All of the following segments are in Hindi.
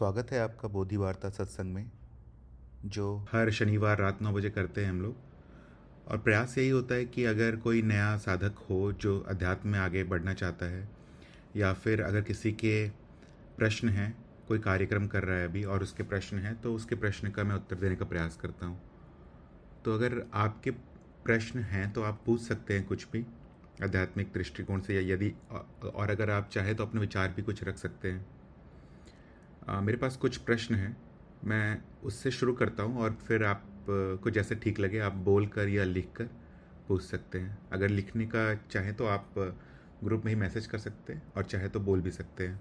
स्वागत है आपका बोधि वार्ता सत्संग में, जो हर शनिवार रात 9 बजे करते हैं हम लोग। और प्रयास यही होता है कि अगर कोई नया साधक हो जो अध्यात्म में आगे बढ़ना चाहता है, या फिर अगर किसी के प्रश्न हैं, कोई कार्यक्रम कर रहा है अभी और उसके प्रश्न हैं, तो उसके प्रश्न का मैं उत्तर देने का प्रयास करता हूँ। तो अगर आपके प्रश्न हैं तो आप पूछ सकते हैं कुछ भी आध्यात्मिक दृष्टिकोण से, या यदि और अगर आप चाहें तो अपने विचार भी कुछ रख सकते हैं। मेरे पास कुछ प्रश्न हैं, मैं उससे शुरू करता हूँ और फिर आप को जैसे ठीक लगे आप बोल कर या लिख कर पूछ सकते हैं। अगर लिखने का चाहें तो आप ग्रुप में ही मैसेज कर सकते हैं, और चाहे तो बोल भी सकते हैं।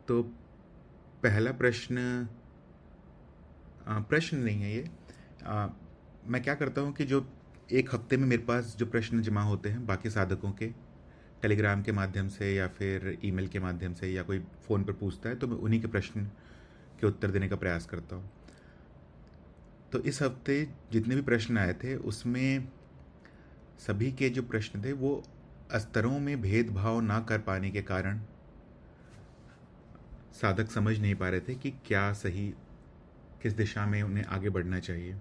तो पहला प्रश्न प्रश्न नहीं है ये। मैं क्या करता हूँ कि जो एक हफ्ते में मेरे पास जो प्रश्न जमा होते हैं बाकी साधकों के, टेलीग्राम के माध्यम से या फिर ईमेल के माध्यम से, या कोई फ़ोन पर पूछता है, तो मैं उन्हीं के प्रश्न के उत्तर देने का प्रयास करता हूँ। तो इस हफ्ते जितने भी प्रश्न आए थे उसमें सभी के जो प्रश्न थे वो स्तरों में भेदभाव ना कर पाने के कारण साधक समझ नहीं पा रहे थे कि क्या सही, किस दिशा में उन्हें आगे बढ़ना चाहिए।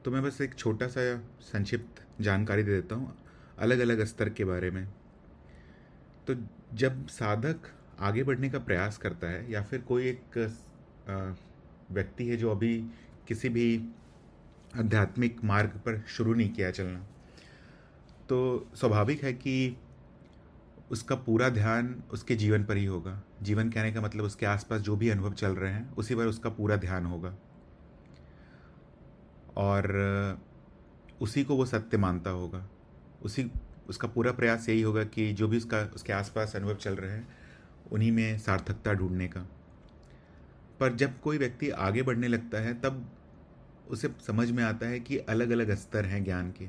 तो मैं बस एक छोटा सा संक्षिप्त जानकारी दे देता हूँ अलग अलग स्तर के बारे में। तो जब साधक आगे बढ़ने का प्रयास करता है, या फिर कोई एक व्यक्ति है जो अभी किसी भी आध्यात्मिक मार्ग पर शुरू नहीं किया चलना, तो स्वाभाविक है कि उसका पूरा ध्यान उसके जीवन पर ही होगा। जीवन कहने का मतलब उसके आसपास जो भी अनुभव चल रहे हैं उसी पर उसका पूरा ध्यान होगा, और उसी को वो सत्य मानता होगा। उसी उसका पूरा प्रयास यही होगा कि जो भी उसके आसपास अनुभव चल रहे हैं उन्हीं में सार्थकता ढूंढने का। पर जब कोई व्यक्ति आगे बढ़ने लगता है तब उसे समझ में आता है कि अलग अलग स्तर हैं ज्ञान के।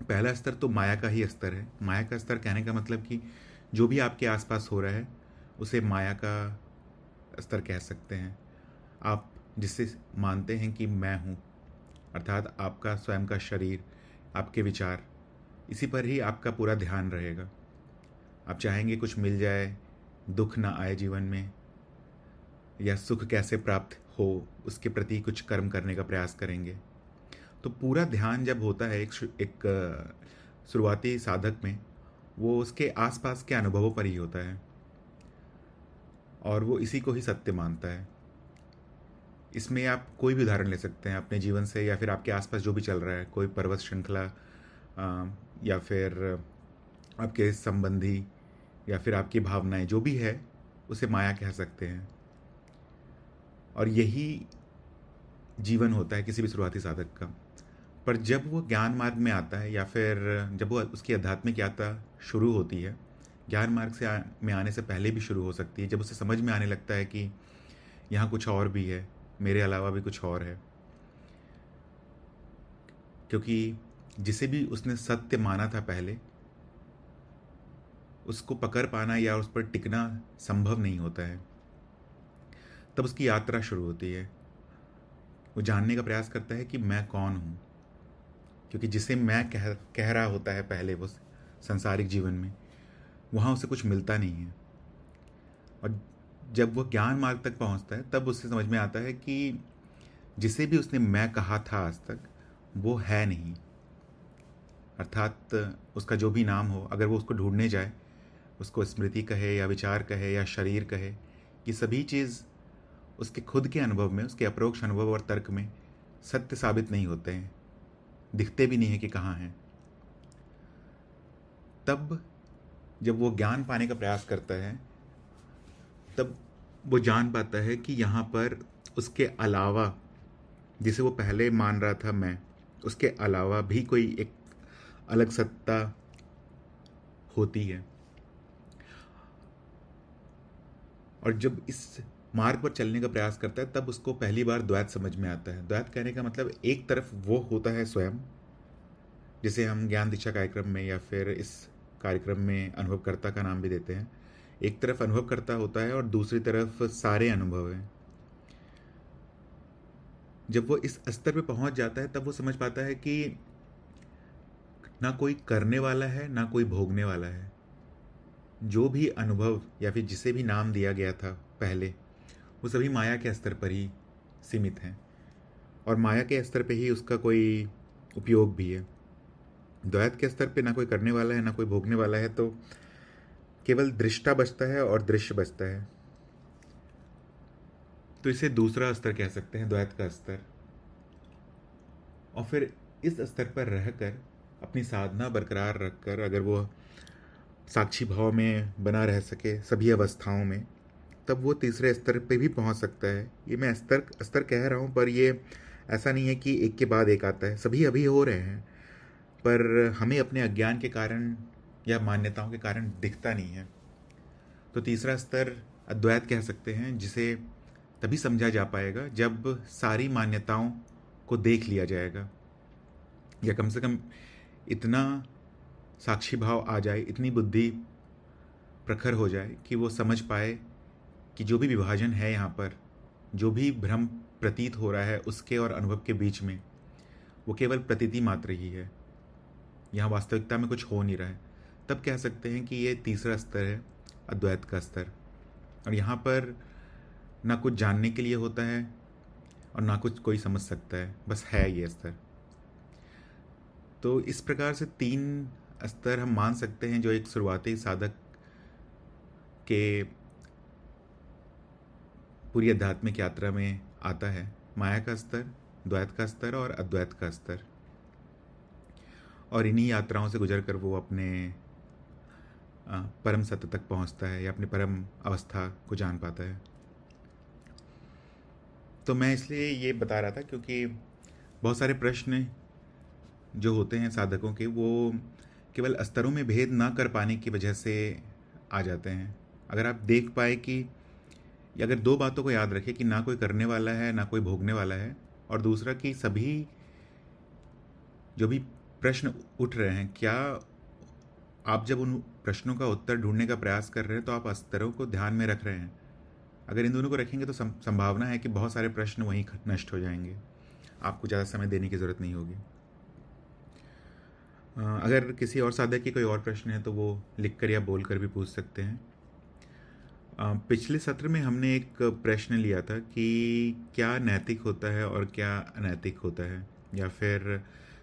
पहला स्तर तो माया का ही स्तर है। माया का स्तर कहने का मतलब कि जो भी आपके आसपास हो रहा है उसे माया का स्तर कह सकते हैं। आप जिससे मानते हैं कि मैं हूँ, अर्थात आपका स्वयं का शरीर, आपके विचार, इसी पर ही आपका पूरा ध्यान रहेगा। आप चाहेंगे कुछ मिल जाए, दुख ना आए जीवन में, या सुख कैसे प्राप्त हो उसके प्रति कुछ कर्म करने का प्रयास करेंगे। तो पूरा ध्यान जब होता है एक शुरुआती साधक में, वो उसके आसपास के अनुभवों पर ही होता है और वो इसी को ही सत्य मानता है। इसमें आप कोई भी उदाहरण ले सकते हैं अपने जीवन से, या फिर आपके आसपास जो भी चल रहा है, कोई पर्वत श्रृंखला, या फिर आपके संबंधी, या फिर आपकी भावनाएं, जो भी है उसे माया कह सकते हैं। और यही जीवन होता है किसी भी शुरुआती साधक का। पर जब वो ज्ञान मार्ग में आता है, या फिर जब वो उसकी आध्यात्मिक यात्रा शुरू होती है, ज्ञान मार्ग में आने से पहले भी शुरू हो सकती है, जब उसे समझ में आने लगता है कि यहाँ कुछ और भी है, मेरे अलावा भी कुछ और है। क्योंकि जिसे भी उसने सत्य माना था पहले, उसको पकड़ पाना या उस पर टिकना संभव नहीं होता है। तब उसकी यात्रा शुरू होती है। वो जानने का प्रयास करता है कि मैं कौन हूँ, क्योंकि जिसे मैं कह रहा होता है पहले वो संसारिक जीवन में, वहाँ उसे कुछ मिलता नहीं है। और जब वो ज्ञान मार्ग तक पहुँचता है तब उससे समझ में आता है कि जिसे भी उसने मैं कहा था आज तक, वो है नहीं। अर्थात उसका जो भी नाम हो, अगर वो उसको ढूंढने जाए, उसको स्मृति कहे या विचार कहे या शरीर कहे, ये सभी चीज़ उसके खुद के अनुभव में, उसके अप्रोक्ष अनुभव और तर्क में सत्य साबित नहीं होते हैं, दिखते भी नहीं है कि कहाँ हैं। तब जब वो ज्ञान पाने का प्रयास करता है, तब वो जान पाता है कि यहाँ पर उसके अलावा, जिसे वो पहले मान रहा था मैं, उसके अलावा भी कोई एक अलग सत्ता होती है। और जब इस मार्ग पर चलने का प्रयास करता है तब उसको पहली बार द्वैत समझ में आता है। द्वैत कहने का मतलब एक तरफ वो होता है स्वयं, जिसे हम ज्ञान दीक्षा कार्यक्रम में या फिर इस कार्यक्रम में अनुभवकर्ता का नाम भी देते हैं। एक तरफ अनुभवकर्ता होता है और दूसरी तरफ सारे अनुभव हैं। जब वो इस स्तर पे पहुंच जाता है तब वो समझ पाता है कि ना कोई करने वाला है ना कोई भोगने वाला है। जो भी अनुभव या फिर जिसे भी नाम दिया गया था पहले, वो सभी माया के स्तर पर ही सीमित हैं, और माया के स्तर पे ही उसका कोई उपयोग भी है। द्वैत के स्तर पे ना कोई करने वाला है ना कोई भोगने वाला है, तो केवल दृष्टा बचता है और दृश्य बचता है। तो इसे दूसरा स्तर कह सकते हैं, द्वैत का स्तर। और फिर इस स्तर पर रहकर अपनी साधना बरकरार रखकर अगर वो साक्षी भाव में बना रह सके सभी अवस्थाओं में, तब वो तीसरे स्तर पे भी पहुंच सकता है। ये मैं स्तर स्तर कह रहा हूँ, पर ये ऐसा नहीं है कि एक के बाद एक आता है, सभी अभी हो रहे हैं, पर हमें अपने अज्ञान के कारण या मान्यताओं के कारण दिखता नहीं है। तो तीसरा स्तर अद्वैत कह सकते हैं, जिसे तभी समझा जा पाएगा जब सारी मान्यताओं को देख लिया जाएगा, या कम से कम इतना साक्षी भाव आ जाए, इतनी बुद्धि प्रखर हो जाए कि वो समझ पाए कि जो भी विभाजन है यहाँ पर, जो भी भ्रम प्रतीत हो रहा है उसके और अनुभव के बीच में, वो केवल प्रतीति मात्र ही है, यहाँ वास्तविकता में कुछ हो नहीं रहा है। तब कह सकते हैं कि ये तीसरा स्तर है, अद्वैत का स्तर। और यहाँ पर ना कुछ जानने के लिए होता है और ना कुछ कोई समझ सकता है, बस है ये स्तर। तो इस प्रकार से 3 स्तर हम मान सकते हैं जो एक शुरुआती साधक के पूरी आध्यात्मिक यात्रा में आता है, माया का स्तर, द्वैत का स्तर और अद्वैत का स्तर। और इन्हीं यात्राओं से गुजर कर वो अपने परम सत्य तक पहुंचता है या अपनी परम अवस्था को जान पाता है। तो मैं इसलिए ये बता रहा था क्योंकि बहुत सारे प्रश्न जो होते हैं साधकों के, वो केवल स्तरों में भेद ना कर पाने की वजह से आ जाते हैं। अगर आप देख पाए कि, या अगर 2 बातों को याद रखें कि ना कोई करने वाला है ना कोई भोगने वाला है, और दूसरा कि सभी जो भी प्रश्न उठ रहे हैं, क्या आप जब उन प्रश्नों का उत्तर ढूंढने का प्रयास कर रहे हैं तो आप स्तरों को ध्यान में रख रहे हैं? अगर इन दोनों को रखेंगे तो संभावना है कि बहुत सारे प्रश्न वहीं नष्ट हो जाएंगे, आपको ज़्यादा समय देने की ज़रूरत नहीं होगी। अगर किसी और साधक की कोई और प्रश्न है तो वो लिखकर या बोलकर भी पूछ सकते हैं। पिछले सत्र में हमने एक प्रश्न लिया था कि क्या नैतिक होता है और क्या अनैतिक होता है, या फिर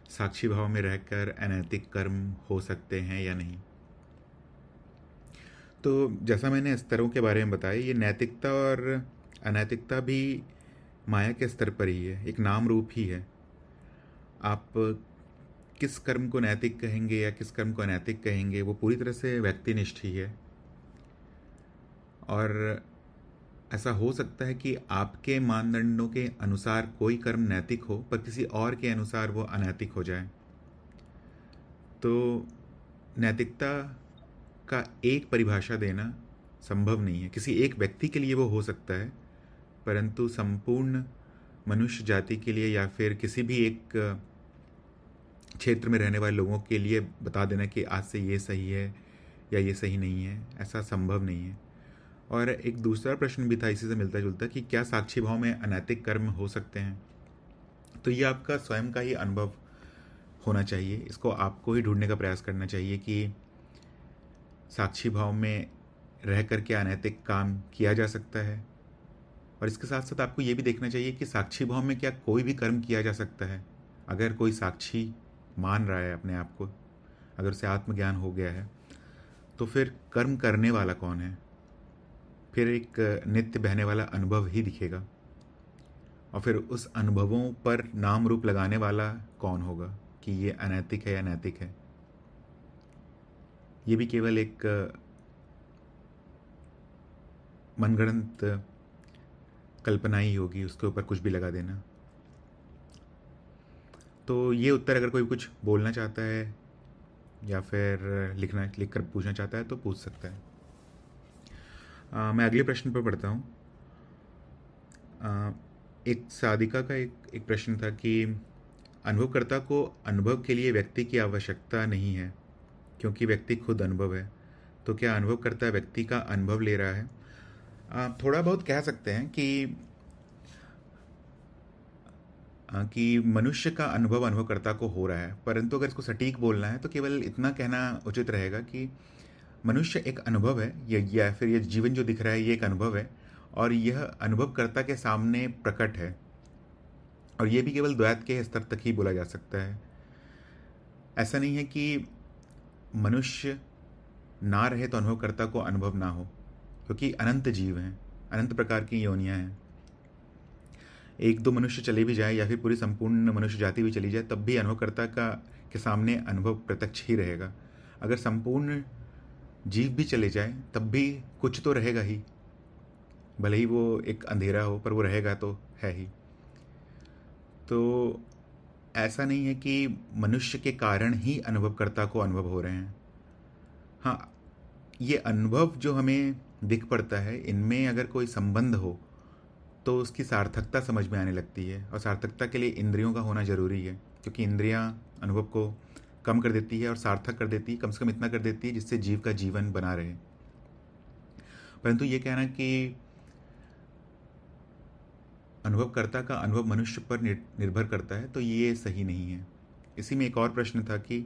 साक्षी भाव में रहकर अनैतिक कर्म हो सकते हैं या नहीं। तो जैसा मैंने स्तरों के बारे में बताया, ये नैतिकता और अनैतिकता भी माया के स्तर पर ही है, एक नाम रूप ही है। आप किस कर्म को नैतिक कहेंगे या किस कर्म को अनैतिक कहेंगे, वो पूरी तरह से व्यक्तिनिष्ठ ही है। और ऐसा हो सकता है कि आपके मानदंडों के अनुसार कोई कर्म नैतिक हो, पर किसी और के अनुसार वो अनैतिक हो जाए। तो नैतिकता का एक परिभाषा देना संभव नहीं है। किसी एक व्यक्ति के लिए वो हो सकता है, परंतु संपूर्ण मनुष्य जाति के लिए या फिर किसी भी एक क्षेत्र में रहने वाले लोगों के लिए बता देना कि आज से ये सही है या ये सही नहीं है, ऐसा संभव नहीं है। और एक दूसरा प्रश्न भी था इसी से मिलता जुलता कि क्या साक्षी भाव में अनैतिक कर्म हो सकते हैं। तो ये आपका स्वयं का ही अनुभव होना चाहिए, इसको आपको ही ढूंढने का प्रयास करना चाहिए कि साक्षी भाव में रह कर के अनैतिक काम किया जा सकता है। और इसके साथ साथ आपको ये भी देखना चाहिए कि साक्षी भाव में क्या कोई भी कर्म किया जा सकता है। अगर कोई साक्षी मान रहा है अपने आप को, अगर उसे आत्मज्ञान हो गया है, तो फिर कर्म करने वाला कौन है? फिर एक नित्य बहने वाला अनुभव ही दिखेगा, और फिर उस अनुभवों पर नाम रूप लगाने वाला कौन होगा कि ये अनैतिक है या नैतिक है। ये भी केवल एक मनगढ़ंत कल्पना ही होगी, उसके ऊपर कुछ भी लगा देना। तो ये उत्तर अगर कोई कुछ बोलना चाहता है या फिर लिख कर पूछना चाहता है तो पूछ सकता है। मैं अगले प्रश्न पर पढ़ता हूँ। एक साधिका का एक प्रश्न था कि अनुभवकर्ता को अनुभव के लिए व्यक्ति की आवश्यकता नहीं है क्योंकि व्यक्ति खुद अनुभव है, तो क्या अनुभवकर्ता व्यक्ति का अनुभव ले रहा है? थोड़ा बहुत कह सकते हैं कि मनुष्य का अनुभव अनुभवकर्ता को हो रहा है, परंतु अगर इसको सटीक बोलना है तो केवल इतना कहना उचित रहेगा कि मनुष्य एक अनुभव है, या फिर ये जीवन जो दिख रहा है ये एक अनुभव है, और यह अनुभवकर्ता के सामने प्रकट है, और ये भी केवल द्वैत के स्तर तक ही बोला जा सकता है। ऐसा नहीं है कि मनुष्य ना रहे तो अनुभवकर्ता को अनुभव ना हो, क्योंकि अनंत जीव हैं, अनंत प्रकार की योनियां हैं। एक दो मनुष्य चले भी जाए या फिर पूरी संपूर्ण मनुष्य जाति भी चली जाए, तब भी अनुभवकर्ता के सामने अनुभव प्रत्यक्ष ही रहेगा। अगर संपूर्ण जीव भी चले जाए तब भी कुछ तो रहेगा ही, भले ही वो एक अंधेरा हो, पर वो रहेगा तो है ही। तो ऐसा नहीं है कि मनुष्य के कारण ही अनुभवकर्ता को अनुभव हो रहे हैं। हाँ, ये अनुभव जो हमें दिख पड़ता है, इनमें अगर कोई संबंध हो तो उसकी सार्थकता समझ में आने लगती है, और सार्थकता के लिए इंद्रियों का होना जरूरी है, क्योंकि इंद्रियां अनुभव को कम कर देती है और सार्थक कर देती है, कम से कम इतना कर देती है जिससे जीव का जीवन बना रहे। परंतु ये कहना कि अनुभवकर्ता का अनुभव मनुष्य पर निर्भर करता है, तो ये सही नहीं है। इसी में एक और प्रश्न था कि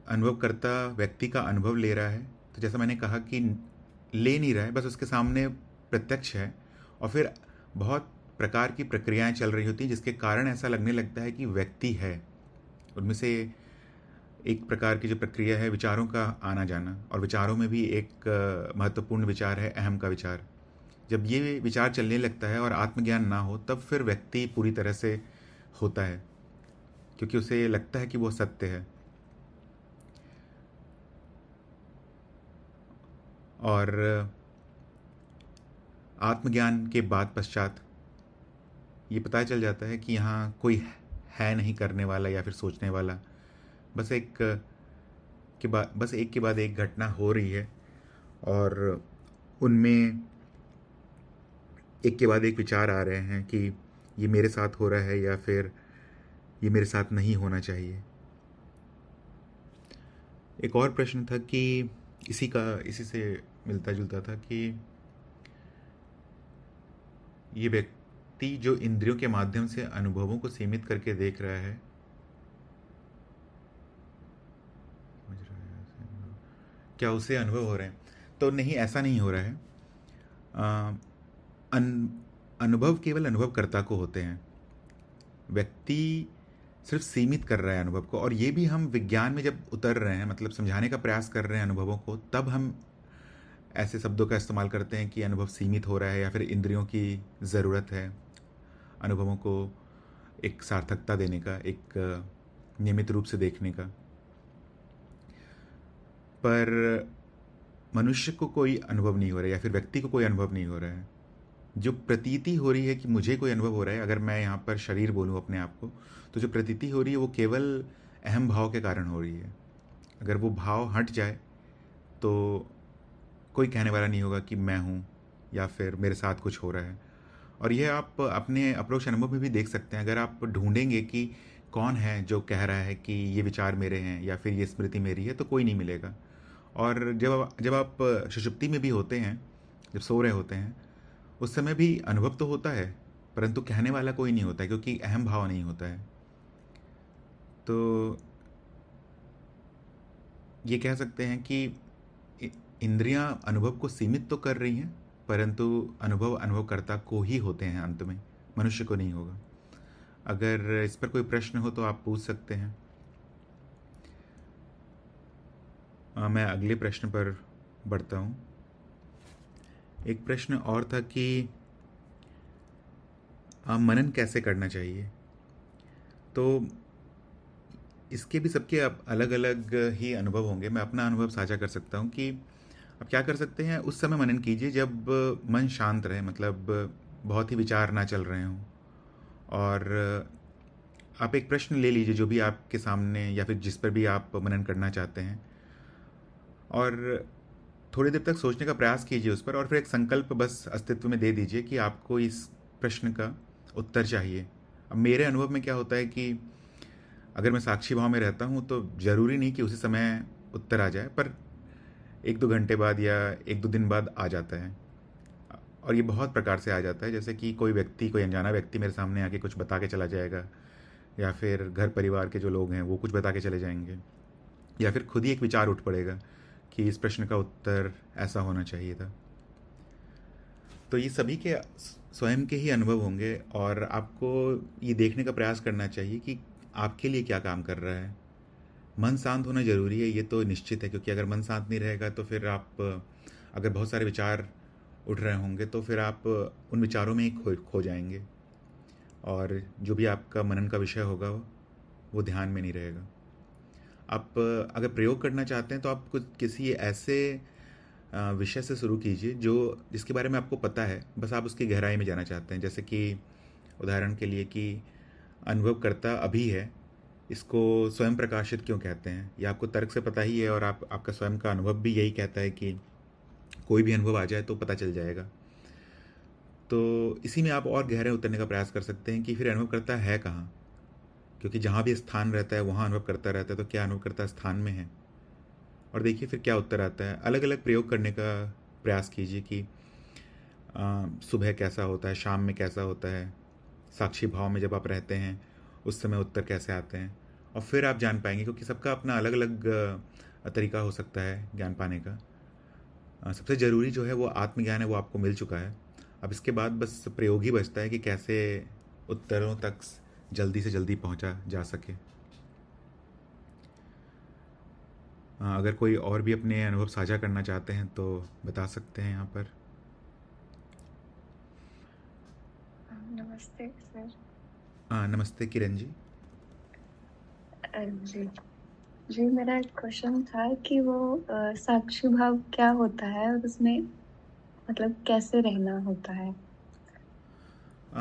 अनुभवकर्ता व्यक्ति का अनुभव ले रहा है, तो जैसा मैंने कहा कि ले नहीं रहा है, बस उसके सामने प्रत्यक्ष है, और फिर बहुत प्रकार की प्रक्रियाएं चल रही होती हैं जिसके कारण ऐसा लगने लगता है कि व्यक्ति है। उनमें से एक प्रकार की जो प्रक्रिया है विचारों का आना जाना, और विचारों में भी एक महत्वपूर्ण विचार है अहम का विचार। जब ये विचार चलने लगता है और आत्मज्ञान ना हो, तब फिर व्यक्ति पूरी तरह से होता है, क्योंकि उसे लगता है कि वो सत्य है। और आत्मज्ञान के बाद पश्चात ये पता चल जाता है कि यहाँ कोई है नहीं करने वाला या फिर सोचने वाला, बस एक के बाद एक घटना हो रही है, और उनमें एक के बाद एक विचार आ रहे हैं कि ये मेरे साथ हो रहा है या फिर ये मेरे साथ नहीं होना चाहिए। एक और प्रश्न था कि इसी से मिलता जुलता था कि ये व्यक्ति जो इंद्रियों के माध्यम से अनुभवों को सीमित करके देख रहा है, क्या उसे अनुभव हो रहे हैं? तो नहीं, ऐसा नहीं हो रहा है। अनुभव केवल अनुभवकर्ता को होते हैं, व्यक्ति सिर्फ सीमित कर रहा है अनुभव को। और ये भी हम विज्ञान में जब उतर रहे हैं, मतलब समझाने का प्रयास कर रहे हैं अनुभवों को, तब हम ऐसे शब्दों का इस्तेमाल करते हैं कि अनुभव सीमित हो रहा है, या फिर इंद्रियों की ज़रूरत है अनुभवों को एक सार्थकता देने का, एक नियमित रूप से देखने का। पर मनुष्य को कोई अनुभव नहीं हो रहा है, या फिर व्यक्ति को कोई अनुभव नहीं हो रहा है। जो प्रतीति हो रही है कि मुझे कोई अनुभव हो रहा है, अगर मैं यहाँ पर शरीर बोलूँ अपने आप को, तो जो प्रतीति हो रही है वो केवल अहम भाव के कारण हो रही है। अगर वो भाव हट जाए तो कोई कहने वाला नहीं होगा कि मैं हूँ या फिर मेरे साथ कुछ हो रहा है। और यह आप अपने अप्रोच अनुभव में भी देख सकते हैं। अगर आप ढूंढेंगे कि कौन है जो कह रहा है कि ये विचार मेरे हैं या फिर ये स्मृति मेरी है, तो कोई नहीं मिलेगा। और जब आप सुषुप्ति में भी होते हैं, जब सो रहे होते हैं, उस समय भी अनुभव तो होता है, परंतु कहने वाला कोई नहीं होता है, क्योंकि अहम भाव नहीं होता है। तो ये कह सकते हैं कि इंद्रियां अनुभव को सीमित तो कर रही हैं, परंतु अनुभवकर्ता को ही होते हैं, अंत में मनुष्य को नहीं होगा। अगर इस पर कोई प्रश्न हो तो आप पूछ सकते हैं। मैं अगले प्रश्न पर बढ़ता हूँ। एक प्रश्न और था कि मनन कैसे करना चाहिए। तो इसके भी सबके अलग अलग ही अनुभव होंगे। मैं अपना अनुभव साझा कर सकता हूँ कि आप क्या कर सकते हैं, उस समय मनन कीजिए जब मन शांत रहे, मतलब बहुत ही विचार ना चल रहे हों। और आप एक प्रश्न ले लीजिए जो भी आपके सामने, या फिर जिस पर भी आप मनन करना चाहते हैं, और थोड़ी देर तक सोचने का प्रयास कीजिए उस पर, और फिर एक संकल्प बस अस्तित्व में दे दीजिए कि आपको इस प्रश्न का उत्तर चाहिए। अब मेरे अनुभव में क्या होता है कि अगर मैं साक्षी भाव में रहता हूँ तो ज़रूरी नहीं कि उसी समय उत्तर आ जाए, पर 1-2 घंटे बाद या 1-2 दिन बाद आ जाता है। और ये बहुत प्रकार से आ जाता है, जैसे कि कोई अनजाना व्यक्ति मेरे सामने आके कुछ बता के चला जाएगा, या फिर घर परिवार के जो लोग हैं वो कुछ बता के चले जाएंगे, या फिर खुद ही एक विचार उठ पड़ेगा कि इस प्रश्न का उत्तर ऐसा होना चाहिए था। तो ये सभी के स्वयं के ही अनुभव होंगे, और आपको ये देखने का प्रयास करना चाहिए कि आपके लिए क्या काम कर रहा है। मन शांत होना ज़रूरी है, ये तो निश्चित है, क्योंकि अगर मन शांत नहीं रहेगा तो फिर आप, अगर बहुत सारे विचार उठ रहे होंगे तो फिर आप उन विचारों में ही खो जाएंगे, और जो भी आपका मनन का विषय होगा वो ध्यान में नहीं रहेगा। आप अगर प्रयोग करना चाहते हैं तो आप कुछ किसी ऐसे विषय से शुरू कीजिए जो जिसके बारे में आपको पता है, बस आप उसकी गहराई में जाना चाहते हैं। जैसे कि उदाहरण के लिए कि अनुभवकर्ता अभी है, इसको स्वयं प्रकाशित क्यों कहते हैं, ये आपको तर्क से पता ही है, और आपका स्वयं का अनुभव भी यही कहता है कि कोई भी अनुभव आ जाए तो पता चल जाएगा। तो इसी में आप और गहरे उतरने का प्रयास कर सकते हैं कि फिर अनुभवकर्ता है कहाँ, क्योंकि जहाँ भी स्थान रहता है वहाँ अनुभव करता रहता है, तो क्या अनुभव करता स्थान में है? और देखिए फिर क्या उत्तर आता है। अलग अलग प्रयोग करने का प्रयास कीजिए कि सुबह कैसा होता है, शाम में कैसा होता है, साक्षी भाव में जब आप रहते हैं उस समय उत्तर कैसे आते हैं, और फिर आप जान पाएंगे, क्योंकि सबका अपना अलग अलग तरीका हो सकता है ज्ञान पाने का। सबसे ज़रूरी जो है वो आत्मज्ञान है, वो आपको मिल चुका है। अब इसके बाद बस प्रयोग ही बचता है कि कैसे उत्तरों तक जल्दी से जल्दी पहुंचा जा सके। अगर कोई और भी अपने अनुभव साझा करना चाहते हैं तो बता सकते हैं यहाँ पर। नमस्ते सर। नमस्ते किरण जी। जी जी, मेरा एक क्वेश्चन था कि वो साक्षी भाव क्या होता है और उसमें मतलब कैसे रहना होता है?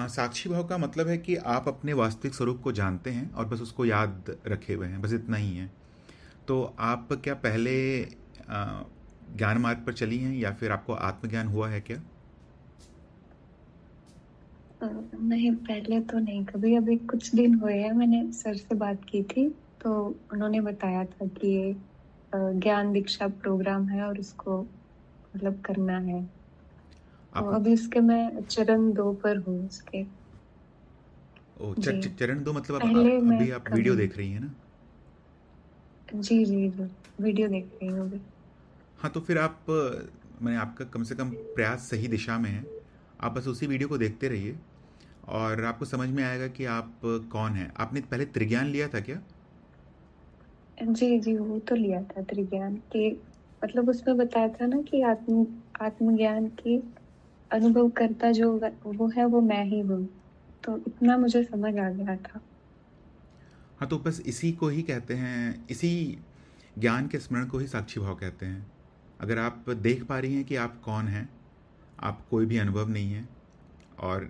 साक्षी भाव का मतलब है कि आप अपने वास्तविक स्वरूप को जानते हैं और बस उसको याद रखे हुए हैं, बस इतना ही है। तो आप क्या पहले ज्ञान मार्ग पर चली हैं, या फिर आपको आत्मज्ञान हुआ है क्या? नहीं, पहले तो नहीं कभी। अभी कुछ दिन हुए हैं, मैंने सर से बात की थी तो उन्होंने बताया था कि ये ज्ञान दीक्षा प्रोग्राम है और उसको मतलब करना है। तो आप अभी इसके मैं चरण 2 पर हूँ उसके। जी, चरण दो मतलब पहले मैं अभी आप वीडियो कभी। देख रही हैं ना? जी जी जी, वीडियो देख रही हूँ अभी। हाँ, तो फिर आप, मैंने आपका कम से कम प्रयास सही दिशा में है। आप बस उसी वीडियो को देखते रहिए और आपको समझ में आएगा कि आप कौन हैं। आपने पहले त्रिज्ञान लिया था क्या? जी, जी, वो तो लिया था त्रिज्ञान के। मतलब उसमें बताया था ना कि आत्मज्ञान की अनुभवकर्ता जो वो है वो मैं ही हूँ। तो इतना मुझे समझ आ गया था। हाँ, तो बस इसी को ही कहते हैं, इसी ज्ञान के स्मरण को ही साक्षी भाव कहते हैं। अगर आप देख पा रही हैं कि आप कौन हैं, आप कोई भी अनुभव नहीं है, और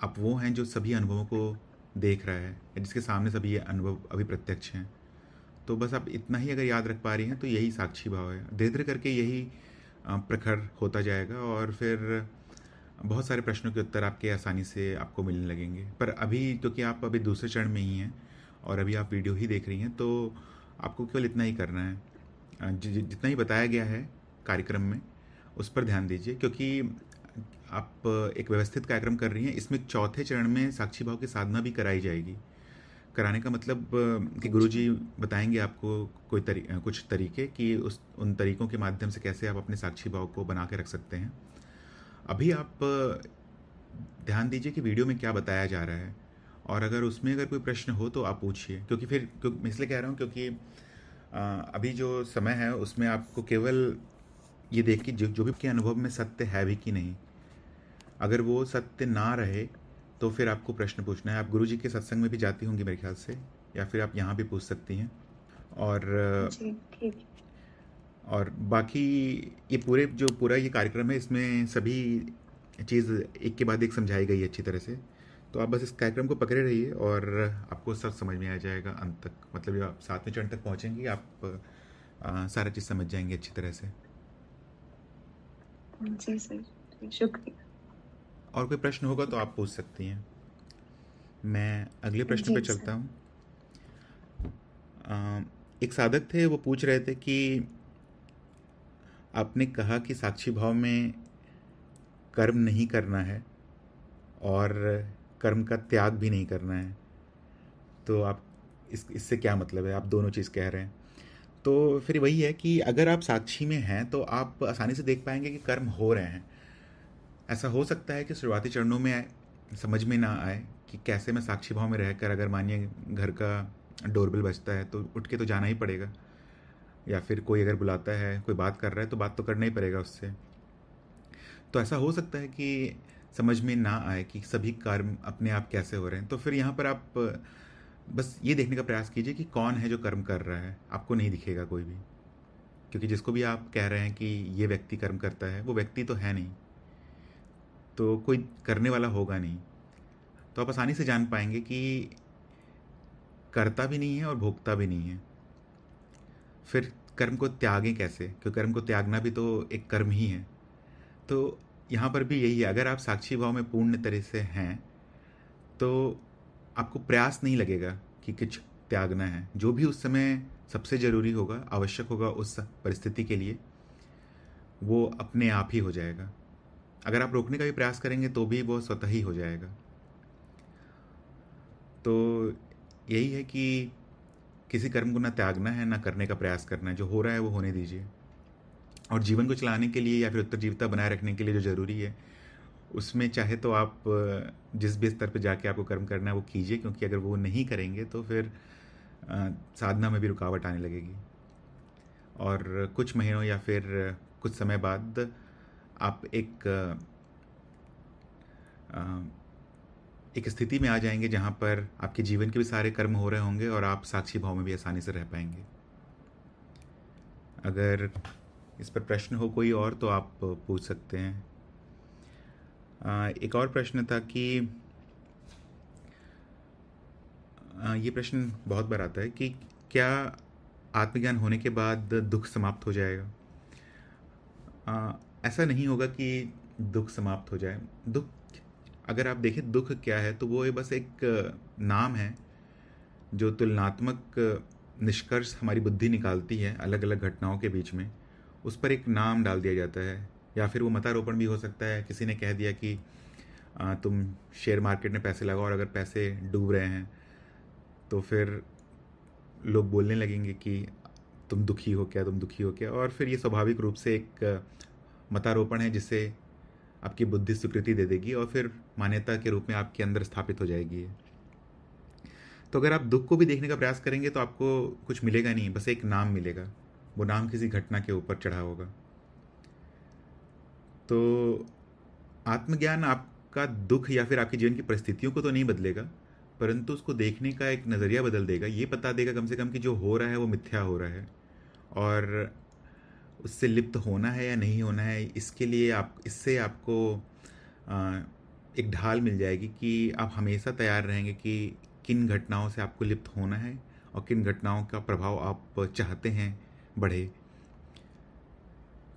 आप वो हैं जो सभी अनुभवों को देख रहा है, जिसके सामने सभी ये अनुभव अभी प्रत्यक्ष हैं। तो बस आप इतना ही अगर याद रख पा रही हैं तो यही साक्षी भाव है। धीरे धीरे करके यही प्रखर होता जाएगा, और फिर बहुत सारे प्रश्नों के उत्तर आपके आसानी से आपको मिलने लगेंगे। पर अभी क्योंकि आप अभी दूसरे चरण में ही हैं और अभी आप वीडियो ही देख रही हैं, तो आपको केवल इतना ही करना है। जितना ही बताया गया है कार्यक्रम में उस पर ध्यान दीजिए, क्योंकि आप एक व्यवस्थित कार्यक्रम कर रही हैं। इसमें चौथे चरण में साक्षी भाव की साधना भी कराई जाएगी। कराने का मतलब कि अच्छा। गुरुजी बताएंगे आपको कुछ तरीके, कि उन तरीकों के माध्यम से कैसे आप अपने साक्षी भाव को बना के रख सकते हैं। अभी आप ध्यान दीजिए कि वीडियो में क्या बताया जा रहा है, और अगर उसमें अगर कोई प्रश्न हो तो आप पूछिए, क्योंकि मैं इसलिए कह रहा हूँ क्योंकि अभी जो समय है उसमें आपको केवल ये देख कि जो भी आपके अनुभव में सत्य है भी कि नहीं। अगर वो सत्य ना रहे तो फिर आपको प्रश्न पूछना है। आप गुरुजी के सत्संग में भी जाती होंगी मेरे ख्याल से, या फिर आप यहाँ भी पूछ सकती हैं। और जी, ठीक। और बाकी ये पूरा ये कार्यक्रम है, इसमें सभी चीज़ एक के बाद एक समझाई गई है अच्छी तरह से। तो आप बस इस कार्यक्रम को पकड़े रहिए और आपको सब समझ में आ जाएगा अंत तक। मतलब जब आप 7वें चरण तक पहुँचेंगी, आप सारा चीज़ समझ जाएंगे अच्छी तरह से। जी सर, जी, शुक्रिया। और कोई प्रश्न होगा तो आप शुक्रिया। पूछ सकती हैं। मैं अगले प्रश्न जी पे सर। चलता हूँ। एक साधक थे, वो पूछ रहे थे कि आपने कहा कि साक्षी भाव में कर्म नहीं करना है और कर्म का त्याग भी नहीं करना है, तो आप इससे क्या मतलब है? आप दोनों चीज़ कह रहे हैं। तो फिर वही है कि अगर आप साक्षी में हैं तो आप आसानी से देख पाएंगे कि कर्म हो रहे हैं। ऐसा हो सकता है कि शुरुआती चरणों में समझ में ना आए कि कैसे मैं साक्षी भाव में रहकर, अगर मानिए घर का डोरबेल बजता है तो उठ के तो जाना ही पड़ेगा, या फिर कोई अगर बुलाता है, कोई बात कर रहा है तो बात तो करना ही पड़ेगा उससे। तो ऐसा हो सकता है कि समझ में ना आए कि सभी कर्म अपने आप कैसे हो रहे हैं। तो फिर यहाँ पर आप बस ये देखने का प्रयास कीजिए कि कौन है जो कर्म कर रहा है। आपको नहीं दिखेगा कोई भी, क्योंकि जिसको भी आप कह रहे हैं कि ये व्यक्ति कर्म करता है, वो व्यक्ति तो है नहीं, तो कोई करने वाला होगा नहीं। तो आप आसानी से जान पाएंगे कि करता भी नहीं है और भोगता भी नहीं है। फिर कर्म को त्यागें कैसे, क्योंकि कर्म को त्यागना भी तो एक कर्म ही है। तो यहाँ पर भी यही है, अगर आप साक्षी भाव में पूर्ण तरह से हैं तो आपको प्रयास नहीं लगेगा कि कुछ त्यागना है। जो भी उस समय सबसे ज़रूरी होगा, आवश्यक होगा उस परिस्थिति के लिए, वो अपने आप ही हो जाएगा। अगर आप रोकने का भी प्रयास करेंगे तो भी वो स्वतः ही हो जाएगा। तो यही है कि किसी कर्म को ना त्यागना है, ना करने का प्रयास करना है। जो हो रहा है वो होने दीजिए, और जीवन को चलाने के लिए या फिर उत्तरजीविता बनाए रखने के लिए जो ज़रूरी है, उसमें चाहे तो आप जिस भी स्तर पर जाके आपको कर्म करना है वो कीजिए, क्योंकि अगर वो नहीं करेंगे तो फिर साधना में भी रुकावट आने लगेगी, और कुछ महीनों या फिर कुछ समय बाद आप एक स्थिति में आ जाएंगे जहाँ पर आपके जीवन के भी सारे कर्म हो रहे होंगे और आप साक्षी भाव में भी आसानी से रह पाएंगे। अगर इस पर प्रश्न हो कोई और तो आप पूछ सकते हैं। एक और प्रश्न था कि ये प्रश्न बहुत बार आता है कि क्या आत्मज्ञान होने के बाद दुख समाप्त हो जाएगा। ऐसा नहीं होगा कि दुख समाप्त हो जाए। दुख, अगर आप देखें दुख क्या है, तो वो बस एक नाम है जो तुलनात्मक निष्कर्ष हमारी बुद्धि निकालती है अलग अलग घटनाओं के बीच में, उस पर एक नाम डाल दिया जाता है। या फिर वो मतारोपण भी हो सकता है। किसी ने कह दिया कि तुम शेयर मार्केट में पैसे लगाओ और अगर पैसे डूब रहे हैं तो फिर लोग बोलने लगेंगे कि तुम दुखी हो क्या, तुम दुखी हो क्या। और फिर ये स्वाभाविक रूप से एक मतारोपण है जिससे आपकी बुद्धि स्वीकृति दे देगी और फिर मान्यता के रूप में आपके अंदर स्थापित हो जाएगी। तो अगर आप दुख को भी देखने का प्रयास करेंगे तो आपको कुछ मिलेगा नहीं, बस एक नाम मिलेगा। वो नाम किसी घटना के ऊपर चढ़ा होगा। तो आत्मज्ञान आपका दुख या फिर आपके जीवन की परिस्थितियों को तो नहीं बदलेगा, परंतु उसको देखने का एक नज़रिया बदल देगा। ये बता देगा कम से कम कि जो हो रहा है वो मिथ्या हो रहा है, और उससे लिप्त होना है या नहीं होना है, इसके लिए इससे आपको एक ढाल मिल जाएगी कि आप हमेशा तैयार रहेंगे कि किन घटनाओं से आपको लिप्त होना है और किन घटनाओं का प्रभाव आप चाहते हैं बढ़े।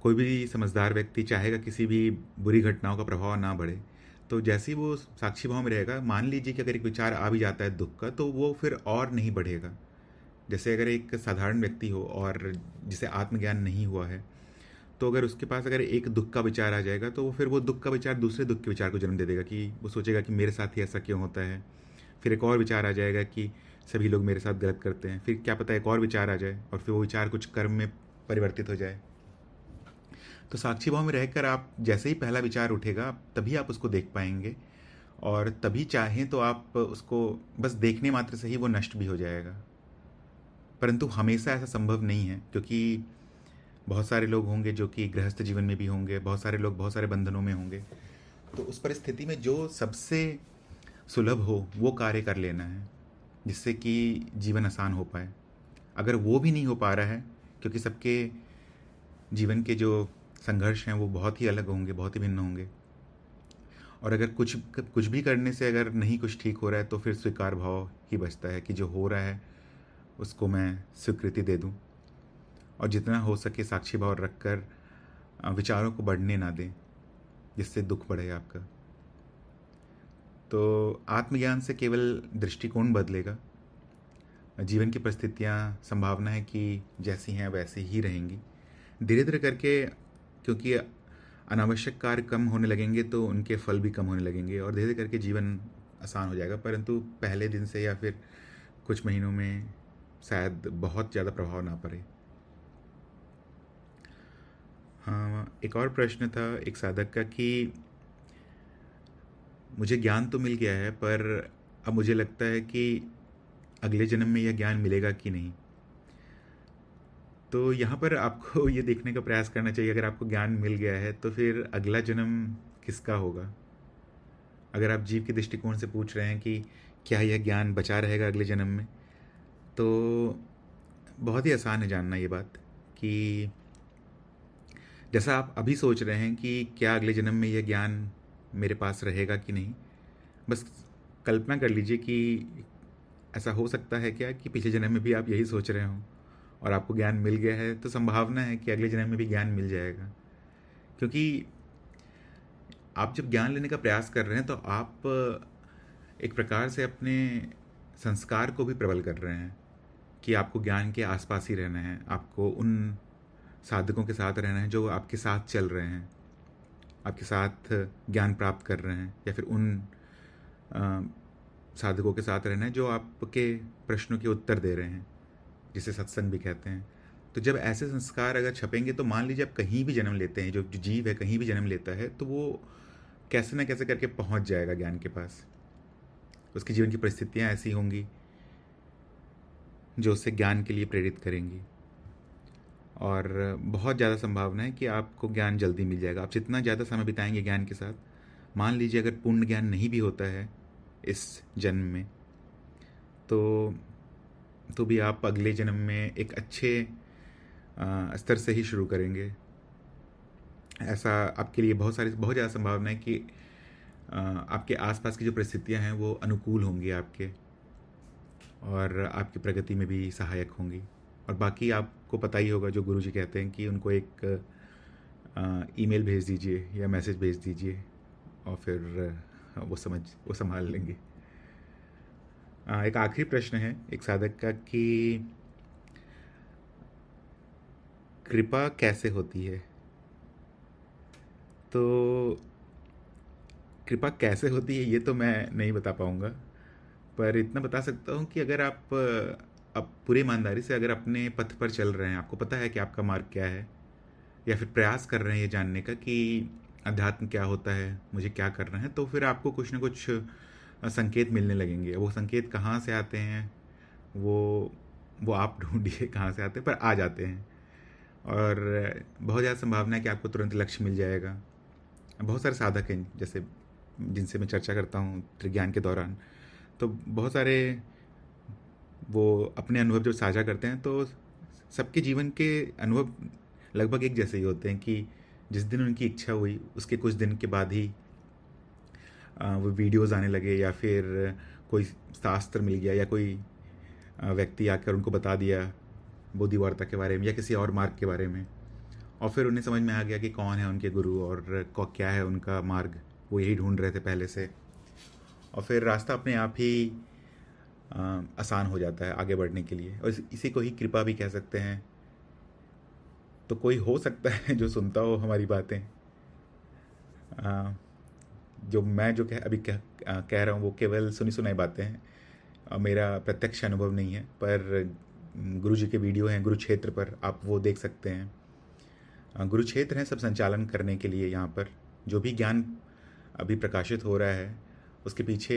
कोई भी समझदार व्यक्ति चाहेगा किसी भी बुरी घटनाओं का प्रभाव ना बढ़े। तो जैसे ही वो साक्षी भाव में रहेगा, मान लीजिए कि अगर एक विचार आ भी जाता है दुख का, तो वो फिर और नहीं बढ़ेगा। जैसे अगर एक साधारण व्यक्ति हो और जिसे आत्मज्ञान नहीं हुआ है, तो अगर उसके पास अगर एक दुख का विचार आ जाएगा तो फिर वो दुख का विचार दूसरे दुख के विचार को जन्म दे देगा कि वो सोचेगा कि मेरे साथ ही ऐसा क्यों होता है। फिर एक और विचार आ जाएगा कि सभी लोग मेरे साथ गलत करते हैं। फिर क्या पता एक और विचार आ जाए और फिर वो विचार कुछ कर्म में परिवर्तित हो जाए। तो साक्षी भाव में रहकर आप जैसे ही पहला विचार उठेगा तभी आप उसको देख पाएंगे, और तभी चाहें तो आप उसको बस देखने मात्र से ही वो नष्ट भी हो जाएगा। परंतु हमेशा ऐसा संभव नहीं है, क्योंकि बहुत सारे लोग होंगे जो कि गृहस्थ जीवन में भी होंगे, बहुत सारे लोग बहुत सारे बंधनों में होंगे। तो उस परिस्थिति में जो सबसे सुलभ हो वो कार्य कर लेना है, जिससे कि जीवन आसान हो पाए। अगर वो भी नहीं हो पा रहा है, क्योंकि सबके जीवन के जो संघर्ष हैं वो बहुत ही अलग होंगे, बहुत ही भिन्न होंगे, और अगर कुछ भी करने से अगर नहीं कुछ ठीक हो रहा है तो फिर स्वीकार भाव ही बचता है कि जो हो रहा है उसको मैं स्वीकृति दे दूं, और जितना हो सके साक्षी भाव रखकर विचारों को बढ़ने ना दें, जिससे दुख बढ़े आपका। तो आत्मज्ञान से केवल दृष्टिकोण बदलेगा। जीवन की परिस्थितियां, संभावना है कि जैसी हैं वैसी ही रहेंगी। धीरे धीरे करके, क्योंकि अनावश्यक कार्य कम होने लगेंगे तो उनके फल भी कम होने लगेंगे, और धीरे धीरे करके जीवन आसान हो जाएगा। परंतु पहले दिन से या फिर कुछ महीनों में शायद बहुत ज़्यादा प्रभाव ना पड़े। हाँ, एक और प्रश्न था एक साधक का कि मुझे ज्ञान तो मिल गया है, पर अब मुझे लगता है कि अगले जन्म में यह ज्ञान मिलेगा कि नहीं। तो यहाँ पर आपको ये देखने का प्रयास करना चाहिए, अगर आपको ज्ञान मिल गया है तो फिर अगला जन्म किसका होगा। अगर आप जीव के दृष्टिकोण से पूछ रहे हैं कि क्या यह ज्ञान बचा रहेगा अगले जन्म में, तो बहुत ही आसान है जानना ये बात कि जैसा आप अभी सोच रहे हैं कि क्या अगले जन्म में यह ज्ञान मेरे पास रहेगा कि नहीं, बस कल्पना कर लीजिए कि ऐसा हो सकता है क्या कि पिछले जन्म में भी आप यही सोच रहे हों और आपको ज्ञान मिल गया है, तो संभावना है कि अगले जन्म में भी ज्ञान मिल जाएगा। क्योंकि आप जब ज्ञान लेने का प्रयास कर रहे हैं तो आप एक प्रकार से अपने संस्कार को भी प्रबल कर रहे हैं कि आपको ज्ञान के आसपास ही रहना है, आपको उन साधकों के साथ रहना है जो आपके साथ चल रहे हैं, आपके साथ ज्ञान प्राप्त कर रहे हैं, या फिर उन अ, साधकों के साथ रहना है जो आपके प्रश्नों के उत्तर दे रहे हैं, जिसे सत्संग भी कहते हैं। तो जब ऐसे संस्कार अगर छपेंगे तो मान लीजिए आप कहीं भी जन्म लेते हैं, जो जो जीव है कहीं भी जन्म लेता है, तो वो कैसे ना कैसे करके पहुंच जाएगा ज्ञान के पास। उसके जीवन की परिस्थितियां ऐसी होंगी जो उससे ज्ञान के लिए प्रेरित करेंगी, और बहुत ज़्यादा संभावना है कि आपको ज्ञान जल्दी मिल जाएगा। आप जितना ज़्यादा समय बिताएंगे ज्ञान के साथ, मान लीजिए अगर पूर्ण ज्ञान नहीं भी होता है इस जन्म में, तो भी आप अगले जन्म में एक अच्छे स्तर से ही शुरू करेंगे। ऐसा आपके लिए बहुत ज़्यादा संभावना है कि आपके आसपास की जो परिस्थितियां हैं वो अनुकूल होंगी आपके, और आपकी प्रगति में भी सहायक होंगी। और बाकी आपको पता ही होगा, जो गुरुजी कहते हैं कि उनको एक ईमेल भेज दीजिए या मैसेज भेज दीजिए, और फिर वो संभाल लेंगे। एक आखिरी प्रश्न है एक साधक का कि कृपा कैसे होती है। तो कृपा कैसे होती है ये तो मैं नहीं बता पाऊँगा, पर इतना बता सकता हूँ कि अगर आप अब पूरी ईमानदारी से अगर अपने पथ पर चल रहे हैं, आपको पता है कि आपका मार्ग क्या है, या फिर प्रयास कर रहे हैं ये जानने का कि अध्यात्म क्या होता है, मुझे क्या करना है, तो फिर आपको कुछ ना कुछ संकेत मिलने लगेंगे। वो संकेत कहाँ से आते हैं वो आप ढूंढिए कहाँ से आते हैं, पर आ जाते हैं। और बहुत ज़्यादा संभावना है कि आपको तुरंत लक्ष्य मिल जाएगा। बहुत सारे साधक हैं जैसे जिनसे मैं चर्चा करता हूँ त्रिज्ञान के दौरान, तो बहुत सारे वो अपने अनुभव जब साझा करते हैं तो सबके जीवन के अनुभव लगभग एक जैसे ही होते हैं कि जिस दिन उनकी इच्छा हुई उसके कुछ दिन के बाद ही वो वीडियोज़ आने लगे, या फिर कोई शास्त्र मिल गया, या कोई व्यक्ति आकर उनको बता दिया बोधि वार्ता के बारे में या किसी और मार्ग के बारे में, और फिर उन्हें समझ में आ गया कि कौन है उनके गुरु और क्या है उनका मार्ग। वो यही ढूंढ रहे थे पहले से, और फिर रास्ता अपने आप ही आसान हो जाता है आगे बढ़ने के लिए, और इसी को ही कृपा भी कह सकते हैं। तो कोई हो सकता है जो सुनता हो हमारी बातें, जो मैं जो कह रहा हूँ वो केवल सुनी सुनाई बातें हैं, मेरा प्रत्यक्ष अनुभव नहीं है। पर गुरु जी के वीडियो हैं गुरु क्षेत्र पर, आप वो देख सकते हैं। गुरु क्षेत्र हैं सब संचालन करने के लिए। यहाँ पर जो भी ज्ञान अभी प्रकाशित हो रहा है उसके पीछे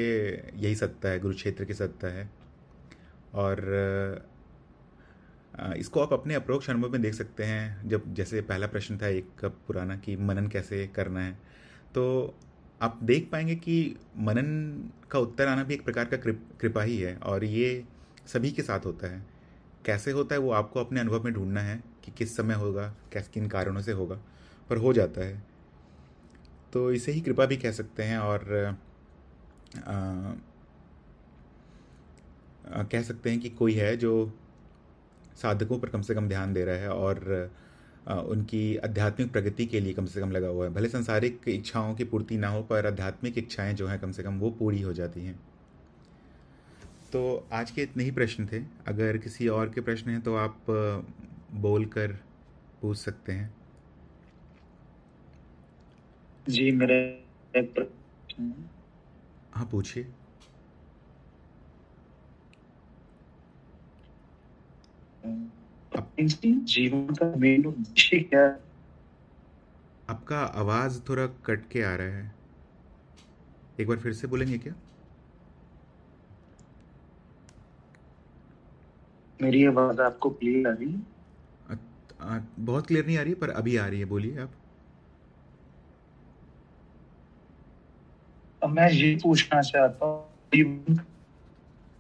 यही सत्ता है, गुरु क्षेत्र की सत्ता है। और इसको आप अपने अप्रोक्ष अनुभव में देख सकते हैं। जब जैसे पहला प्रश्न था एक पुराना कि मनन कैसे करना है, तो आप देख पाएंगे कि मनन का उत्तर आना भी एक प्रकार का कृपा ही है, और ये सभी के साथ होता है। कैसे होता है वो आपको अपने अनुभव में ढूंढना है कि किस समय होगा, किन कारणों से होगा, पर हो जाता है। तो इसे ही कृपा भी कह सकते हैं। और कह सकते हैं कि कोई है जो साधकों पर कम से कम ध्यान दे रहा है और उनकी आध्यात्मिक प्रगति के लिए कम से कम लगा हुआ है। भले सांसारिक इच्छाओं की पूर्ति ना हो, पर आध्यात्मिक इच्छाएं जो हैं कम से कम वो पूरी हो जाती हैं। तो आज के इतने ही प्रश्न थे। अगर किसी और के प्रश्न हैं तो आप बोल कर पूछ सकते हैं। जी मेरा एक प्रश्न है। हाँ पूछिए। जीवन का मेन उद्देश्य क्या है? आपका आवाज़ थोड़ा कट के आ रहा है, एक बार फिर से बोलेंगे क्या? मेरी आवाज आपको क्लियर आ रही है? बहुत क्लियर नहीं आ रही है, पर अभी आ रही है, बोलिए आप। अब मैं ये पूछना चाहता हूँ,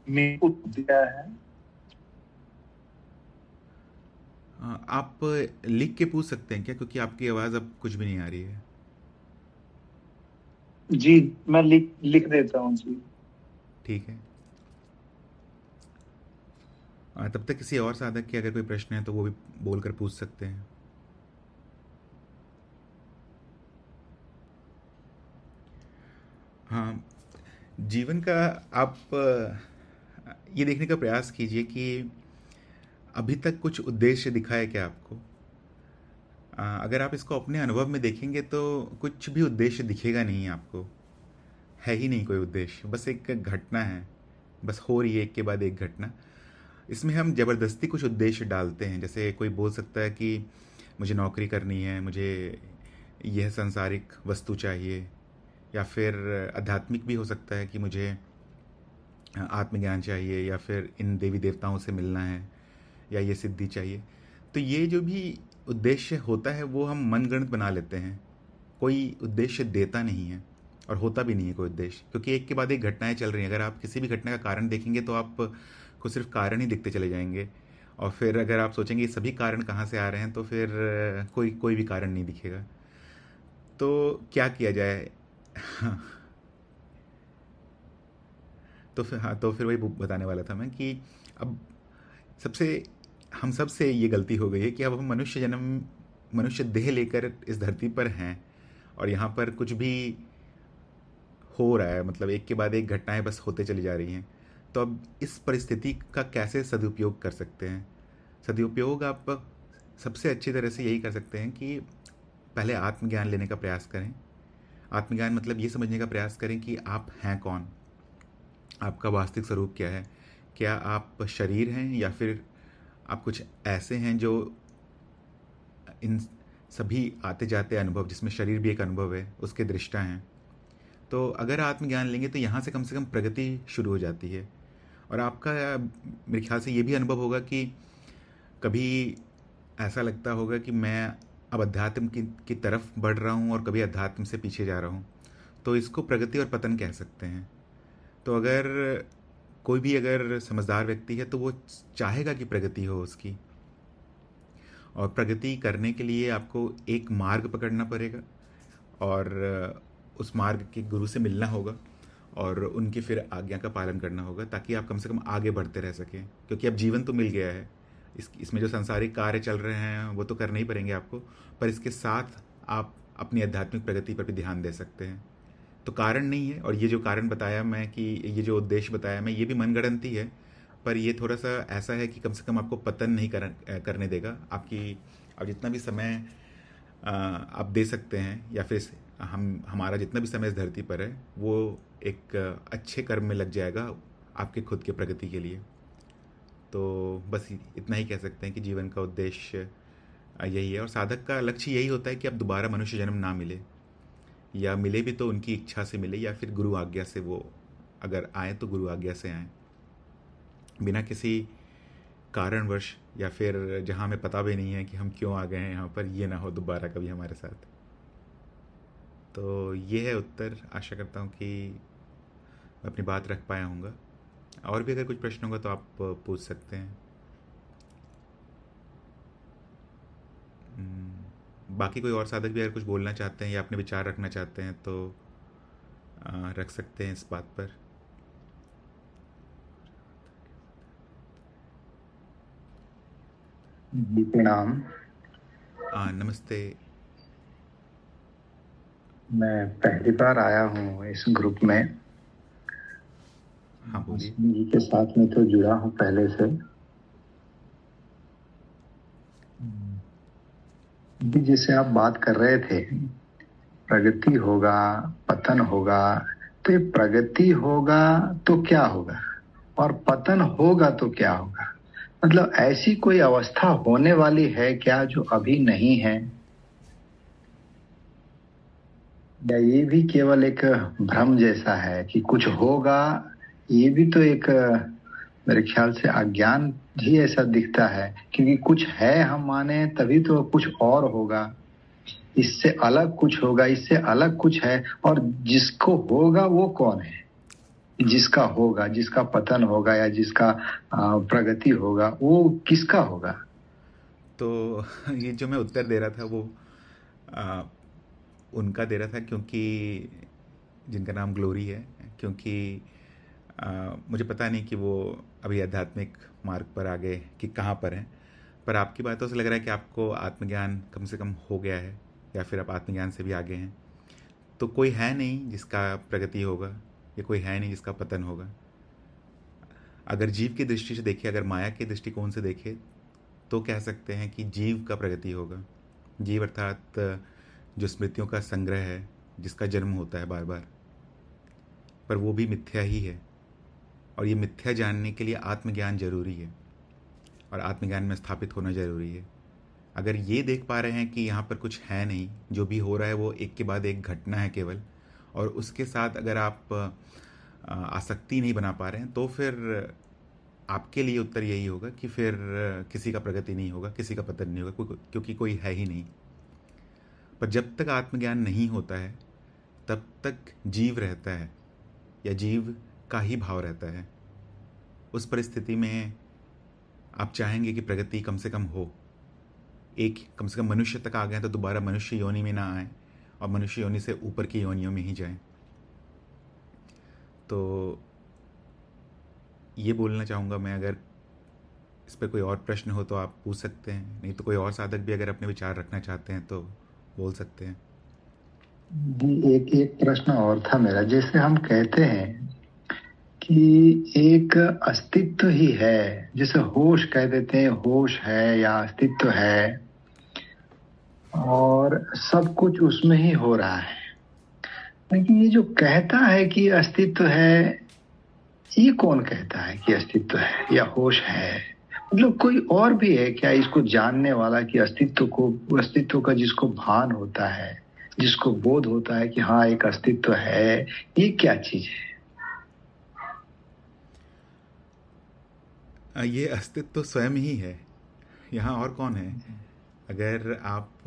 मेरे को दिया है। आप लिख के पूछ सकते हैं क्या, क्योंकि आपकी आवाज़ अब कुछ भी नहीं आ रही है। जी, मैं लिख देता हूँ जी। ठीक है। तब तक किसी और साधक के अगर कोई प्रश्न है तो वो भी बोलकर पूछ सकते हैं। हाँ, जीवन का आप ये देखने का प्रयास कीजिए कि अभी तक कुछ उद्देश्य दिखा है क्या आपको। अगर आप इसको अपने अनुभव में देखेंगे तो कुछ भी उद्देश्य दिखेगा नहीं आपको, है ही नहीं कोई उद्देश्य, बस एक घटना है, बस हो रही है एक के बाद एक घटना। इसमें हम ज़बरदस्ती कुछ उद्देश्य डालते हैं, जैसे कोई बोल सकता है कि मुझे नौकरी करनी है, मुझे यह सांसारिक वस्तु चाहिए, या फिर आध्यात्मिक भी हो सकता है कि मुझे आत्मज्ञान चाहिए, या फिर इन देवी देवताओं से मिलना है, या ये सिद्धि चाहिए। तो ये जो भी उद्देश्य होता है वो हम मनगढ़ंत बना लेते हैं, कोई उद्देश्य देता नहीं है और होता भी नहीं है कोई उद्देश्य, क्योंकि एक के बाद एक घटनाएं चल रही हैं। अगर आप किसी भी घटना का कारण देखेंगे तो आप को सिर्फ कारण ही दिखते चले जाएंगे, और फिर अगर आप सोचेंगे ये सभी कारण कहाँ से आ रहे हैं तो फिर कोई कोई भी कारण नहीं दिखेगा। तो क्या किया जाए? तो फिर वही बताने वाला था मैं कि अब सबसे हम सब से ये गलती हो गई है कि अब हम मनुष्य देह लेकर इस धरती पर हैं, और यहाँ पर कुछ भी हो रहा है, मतलब एक के बाद एक घटनाएं बस होते चली जा रही हैं। तो अब इस परिस्थिति का कैसे सदुपयोग कर सकते हैं? सदुपयोग आप सबसे अच्छी तरह से यही कर सकते हैं कि पहले आत्मज्ञान लेने का प्रयास करें। आत्मज्ञान मतलब ये समझने का प्रयास करें कि आप हैं कौन, आपका वास्तविक स्वरूप क्या है। क्या आप शरीर हैं, या फिर आप कुछ ऐसे हैं जो इन सभी आते जाते अनुभव, जिसमें शरीर भी एक अनुभव है, उसके दृष्टा हैं। तो अगर आत्मज्ञान लेंगे तो यहाँ से कम प्रगति शुरू हो जाती है। और आपका मेरे ख्याल से ये भी अनुभव होगा कि कभी ऐसा लगता होगा कि मैं अब अध्यात्म की तरफ बढ़ रहा हूँ, और कभी अध्यात्म से पीछे जा रहा हूँ। तो इसको प्रगति और पतन कह सकते हैं। तो अगर कोई भी अगर समझदार व्यक्ति है तो वो चाहेगा कि प्रगति हो उसकी, और प्रगति करने के लिए आपको एक मार्ग पकड़ना पड़ेगा, और उस मार्ग के गुरु से मिलना होगा, और उनकी फिर आज्ञा का पालन करना होगा, ताकि आप कम से कम आगे बढ़ते रह सकें। क्योंकि अब जीवन तो मिल गया है, इसमें जो सांसारिक कार्य चल रहे हैं वो तो करने ही पड़ेंगे आपको, पर इसके साथ आप अपनी आध्यात्मिक प्रगति पर भी ध्यान दे सकते हैं। तो कारण नहीं है, और ये जो कारण बताया मैं कि ये जो उद्देश्य बताया मैं, ये भी मनगढ़ंत ही है, पर ये थोड़ा सा ऐसा है कि कम से कम आपको पतन नहीं करने देगा। आपकी अब जितना भी समय आप दे सकते हैं, या फिर हमारा जितना भी समय इस धरती पर है, वो एक अच्छे कर्म में लग जाएगा आपके खुद के प्रगति के लिए। तो बस इतना ही कह सकते हैं कि जीवन का उद्देश्य यही है, और साधक का लक्ष्य यही होता है कि अब दोबारा मनुष्य जन्म ना मिले, या मिले भी तो उनकी इच्छा से मिले, या फिर गुरु आज्ञा से। वो अगर आए तो गुरु आज्ञा से आए, बिना किसी कारणवश, या फिर जहाँ हमें पता भी नहीं है कि हम क्यों आ गए हैं यहाँ पर, ये ना हो दोबारा कभी हमारे साथ। तो ये है उत्तर। आशा करता हूँ कि मैं अपनी बात रख पाया हूँगा। और भी अगर कुछ प्रश्न होगा तो आप पूछ सकते हैं। बाकी कोई और साधक भी अगर कुछ बोलना चाहते हैं या अपने विचार रखना चाहते हैं तो रख सकते हैं इस बात पर। जी प्रणाम। नमस्ते। मैं पहली बार आया हूँ इस ग्रुप में। हाँ बोलिए। जी के साथ में तो जुड़ा हूँ पहले से। जैसे आप बात कर रहे थे प्रगति होगा पतन होगा, तो ये प्रगति होगा तो क्या होगा और पतन होगा तो क्या होगा? मतलब ऐसी कोई अवस्था होने वाली है क्या जो अभी नहीं है? या ये भी केवल एक भ्रम जैसा है कि कुछ होगा? ये भी तो एक मेरे ख्याल से अज्ञान ही ऐसा दिखता है, क्योंकि कुछ है हम माने तभी तो कुछ और होगा, इससे अलग कुछ होगा, इससे अलग कुछ है। और जिसको होगा वो कौन है? जिसका होगा, जिसका पतन होगा या जिसका प्रगति होगा, वो किसका होगा? तो ये जो मैं उत्तर दे रहा था वो आ, उनका दे रहा था, क्योंकि जिनका नाम ग्लोरी है, क्योंकि मुझे पता नहीं कि वो अभी आध्यात्मिक मार्ग पर आ गए कि कहाँ पर हैं, पर आपकी बातों से लग रहा है कि आपको आत्मज्ञान कम से कम हो गया है, या फिर आप आत्मज्ञान से भी आगे हैं। तो कोई है नहीं जिसका प्रगति होगा, या कोई है नहीं जिसका पतन होगा। अगर जीव की दृष्टि से देखें, अगर माया के दृष्टिकोण से देखें, तो कह सकते हैं कि जीव का प्रगति होगा। जीव अर्थात जो स्मृतियों का संग्रह है, जिसका जन्म होता है बार बार, पर वो भी मिथ्या ही है। और ये मिथ्या जानने के लिए आत्मज्ञान जरूरी है, और आत्मज्ञान में स्थापित होना जरूरी है। अगर ये देख पा रहे हैं कि यहाँ पर कुछ है नहीं, जो भी हो रहा है वो एक के बाद एक घटना है केवल, और उसके साथ अगर आप आसक्ति नहीं बना पा रहे हैं, तो फिर आपके लिए उत्तर यही होगा कि फिर किसी का प्रगति नहीं होगा, किसी का पतन नहीं होगा, क्योंकि कोई है ही नहीं। पर जब तक आत्मज्ञान नहीं होता है, तब तक जीव रहता है, या जीव का ही भाव रहता है। उस परिस्थिति में आप चाहेंगे कि प्रगति कम से कम हो, एक कम से कम मनुष्य तक आ गए तो दोबारा मनुष्य योनि में ना आए, और मनुष्य योनि से ऊपर की योनियों में ही जाएं। तो ये बोलना चाहूँगा मैं। अगर इस पर कोई और प्रश्न हो तो आप पूछ सकते हैं, नहीं तो कोई और साधक भी अगर अपने विचार रखना चाहते हैं तो बोल सकते हैं। जी, एक एक प्रश्न और था मेरा। जैसे हम कहते हैं कि एक अस्तित्व ही है, जैसे होश कह देते हैं, होश है या अस्तित्व है, और सब कुछ उसमें ही हो रहा है। लेकिन ये जो कहता है कि अस्तित्व है, ये कौन कहता है कि अस्तित्व है या होश है? मतलब कोई और भी है क्या इसको जानने वाला कि अस्तित्व का जिसको भान होता है, जिसको बोध होता है कि हाँ एक अस्तित्व है? ये क्या चीज है? ये अस्तित्व तो स्वयं ही है, यहाँ और कौन है? अगर आप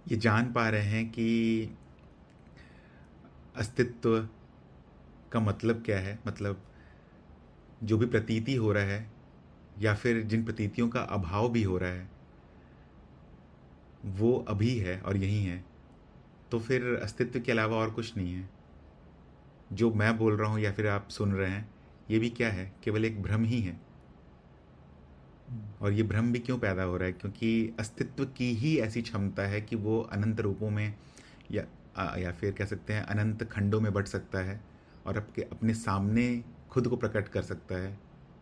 ये जान पा रहे हैं कि अस्तित्व का मतलब क्या है, मतलब जो भी प्रतीति हो रहा है, या फिर जिन प्रतीतियों का अभाव भी हो रहा है, वो अभी है और यही है, तो फिर अस्तित्व के अलावा और कुछ नहीं है। जो मैं बोल रहा हूँ या फिर आप सुन रहे हैं, ये भी क्या है? केवल एक भ्रम ही है। और ये भ्रम भी क्यों पैदा हो रहा है? क्योंकि अस्तित्व की ही ऐसी क्षमता है कि वो अनंत रूपों में या फिर कह सकते हैं अनंत खंडों में बट सकता है, और अपने सामने खुद को प्रकट कर सकता है,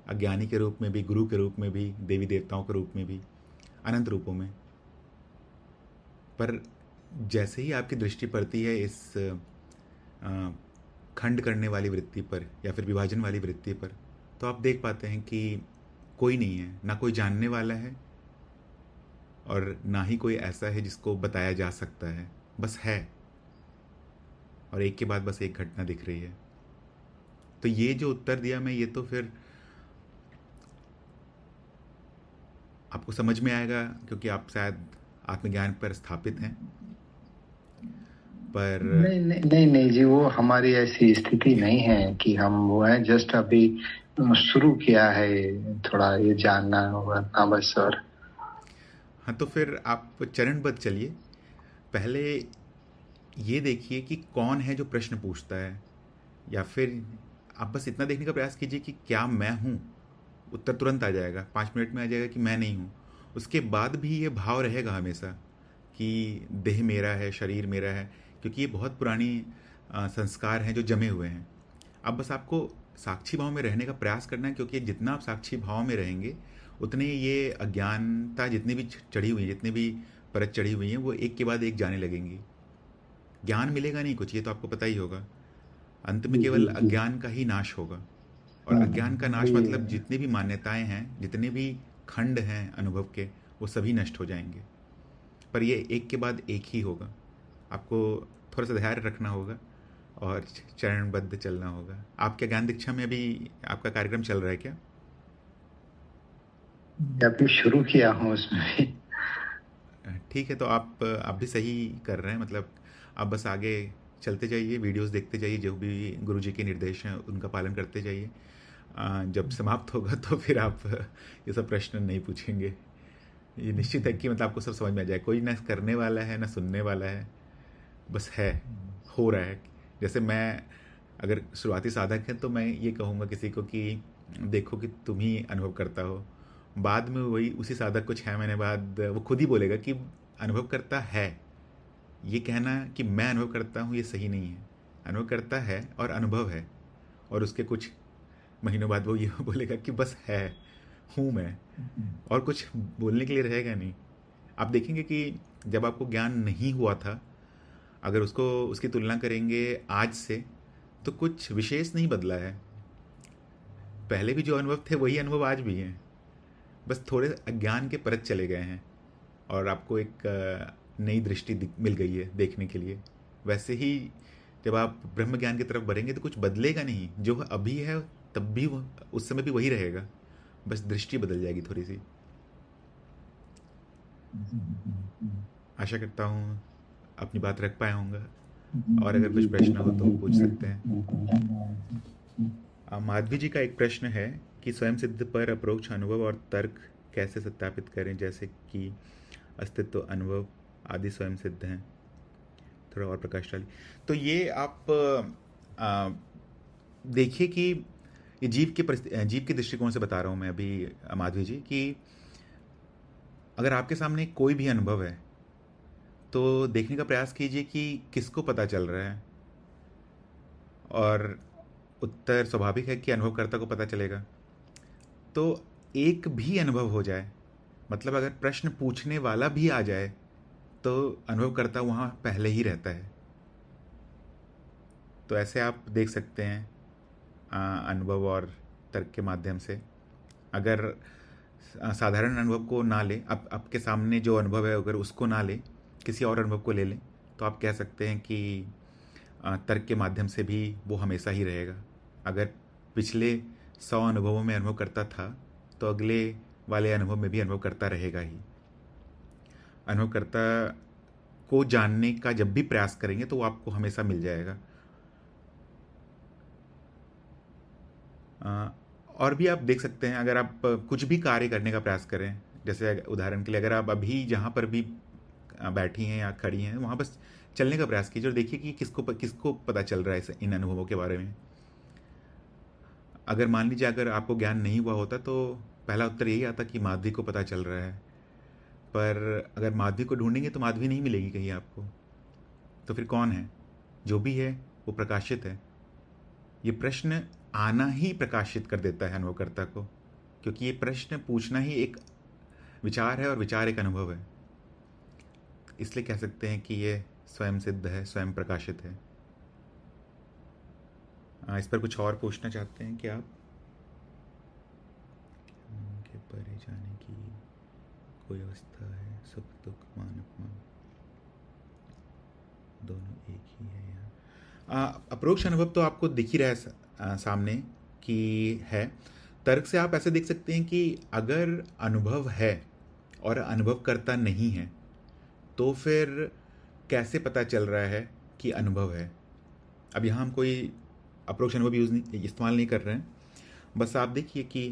अज्ञानी के रूप में भी, गुरु के रूप में भी, देवी देवताओं के रूप में भी, अनंत रूपों में। पर जैसे ही आपकी दृष्टि पड़ती है इस खंड करने वाली वृत्ति पर या फिर विभाजन वाली वृत्ति पर, तो आप देख पाते हैं कि कोई नहीं है, ना कोई जानने वाला है, और ना ही कोई ऐसा है जिसको बताया जा सकता है। बस है, और एक के बाद बस एक घटना दिख रही है। तो ये जो उत्तर दिया मैं, ये तो फिर आपको समझ में आएगा, क्योंकि आप शायद आत्मज्ञान पर स्थापित हैं। पर नहीं नहीं नहीं नहीं जी, वो हमारी ऐसी स्थिति नहीं है कि हम वो है, जस्ट अभी शुरू किया है, थोड़ा ये जानना होगा ना बस। और हाँ, तो फिर आप चरणबद्ध चलिए। पहले ये देखिए कि कौन है जो प्रश्न पूछता है, या फिर आप बस इतना देखने का प्रयास कीजिए कि क्या मैं हूँ। उत्तर तुरंत आ जाएगा, 5 मिनट में आ जाएगा कि मैं नहीं हूँ। उसके बाद भी ये भाव रहेगा हमेशा कि देह मेरा है, शरीर मेरा है, क्योंकि ये बहुत पुरानी संस्कार हैं जो जमे हुए हैं। अब बस आपको साक्षी भाव में रहने का प्रयास करना है, क्योंकि जितना आप साक्षी भाव में रहेंगे, उतने ये अज्ञानता जितनी भी चढ़ी हुई है, जितनी भी परत चढ़ी हुई है, वो एक के बाद एक जाने लगेंगी। ज्ञान मिलेगा नहीं कुछ, ये तो आपको पता ही होगा। अंत में केवल अज्ञान का ही नाश होगा। और अज्ञान का नाश मतलब जितनी भी मान्यताएं हैं, जितने भी खंड हैं अनुभव के, वो सभी नष्ट हो जाएंगे। पर ये एक के बाद एक ही होगा। आपको थोड़ा सा धैर्य रखना होगा और चरणबद्ध चलना होगा। आपके ज्ञान दीक्षा में अभी आपका कार्यक्रम चल रहा है क्या? अभी शुरू किया हूँ उसमें भी। ठीक है, तो आप भी सही कर रहे हैं। मतलब आप बस आगे चलते जाइए, वीडियोस देखते जाइए, जो भी गुरुजी के निर्देश हैं उनका पालन करते जाइए। जब समाप्त होगा तो फिर आप ये सब प्रश्न नहीं पूछेंगे। ये निश्चित है कि मतलब आपको सब समझ में आ जाए। कोई ना करने वाला है ना सुनने वाला है, बस है, हो रहा है। जैसे मैं अगर शुरुआती साधक है तो मैं ये कहूँगा किसी को कि देखो कि तुम ही अनुभव करता हो। बाद में वही उसी साधक को 6 महीने बाद वो खुद ही बोलेगा कि अनुभव करता है। ये कहना कि मैं अनुभव करता हूँ ये सही नहीं है। अनुभव करता है और अनुभव है, और उसके कुछ महीनों बाद वो ये बोलेगा कि बस है, हूँ मैं, और कुछ बोलने के लिए रहेगा नहीं। आप देखेंगे कि जब आपको ज्ञान नहीं हुआ था, अगर उसकी तुलना करेंगे आज से, तो कुछ विशेष नहीं बदला है। पहले भी जो अनुभव थे वही अनुभव आज भी हैं, बस थोड़े अज्ञान के परत चले गए हैं और आपको एक नई दृष्टि मिल गई है देखने के लिए। वैसे ही जब आप ब्रह्म ज्ञान की तरफ बढ़ेंगे तो कुछ बदलेगा नहीं, जो अभी है तब भी उस समय भी वही रहेगा, बस दृष्टि बदल जाएगी थोड़ी सी। आशा करता हूँ अपनी बात रख पाया होंगे, और अगर कुछ प्रश्न हो तो पूछ सकते हैं। माधवी जी का एक प्रश्न है कि स्वयं सिद्ध पर अप्रोक्ष अनुभव और तर्क कैसे सत्यापित करें, जैसे कि अस्तित्व, अनुभव आदि स्वयं सिद्ध हैं, थोड़ा और प्रकाश डालिए। तो ये आप देखिए कि ये जीव के दृष्टिकोण से बता रहा हूँ मैं अभी माधवी जी, कि अगर आपके सामने कोई भी अनुभव है तो देखने का प्रयास कीजिए कि किसको पता चल रहा है, और उत्तर स्वाभाविक है कि अनुभवकर्ता को पता चलेगा। तो एक भी अनुभव हो जाए, मतलब अगर प्रश्न पूछने वाला भी आ जाए तो अनुभवकर्ता वहाँ पहले ही रहता है। तो ऐसे आप देख सकते हैं अनुभव और तर्क के माध्यम से। अगर साधारण अनुभव को ना ले, आपके सामने जो अनुभव है अगर उसको ना ले, किसी और अनुभव को ले लें, तो आप कह सकते हैं कि तर्क के माध्यम से भी वो हमेशा ही रहेगा। अगर पिछले 100 अनुभवों में अनुभव करता था तो अगले वाले अनुभव में भी अनुभव करता रहेगा ही। अनुभवकर्ता को जानने का जब भी प्रयास करेंगे तो वो आपको हमेशा मिल जाएगा। और भी आप देख सकते हैं, अगर आप कुछ भी कार्य करने का प्रयास करें, जैसे उदाहरण के लिए अगर आप अभी जहाँ पर भी बैठी हैं या खड़ी हैं वहाँ बस चलने का प्रयास कीजिए और देखिए कि किसको पता चल रहा है इन अनुभवों के बारे में। अगर मान लीजिए अगर आपको ज्ञान नहीं हुआ होता तो पहला उत्तर यही आता कि माधवी को पता चल रहा है, पर अगर माधवी को ढूंढेंगे तो माधवी नहीं मिलेगी कहीं आपको। तो फिर कौन है? जो भी है वो प्रकाशित है। ये प्रश्न आना ही प्रकाशित कर देता है अनुभवकर्ता को, क्योंकि ये प्रश्न पूछना ही एक विचार है और विचार एक अनुभव है। इसलिए कह सकते हैं कि ये स्वयं सिद्ध है, स्वयं प्रकाशित है। इस पर कुछ और पूछना चाहते हैं कि आप? के परे जाने की कोई अवस्था है, सुख दुख मान अपमान दोनों एक ही है यहाँ। अप्रोक्ष अनुभव तो आपको दिख ही रहा है सामने कि है। तर्क से आप ऐसे देख सकते हैं कि अगर अनुभव है और अनुभव करता नहीं है तो फिर कैसे पता चल रहा है कि अनुभव है। अब यहाँ हम कोई अप्रोक्ष अनुभव इस्तेमाल नहीं कर रहे हैं, बस आप देखिए कि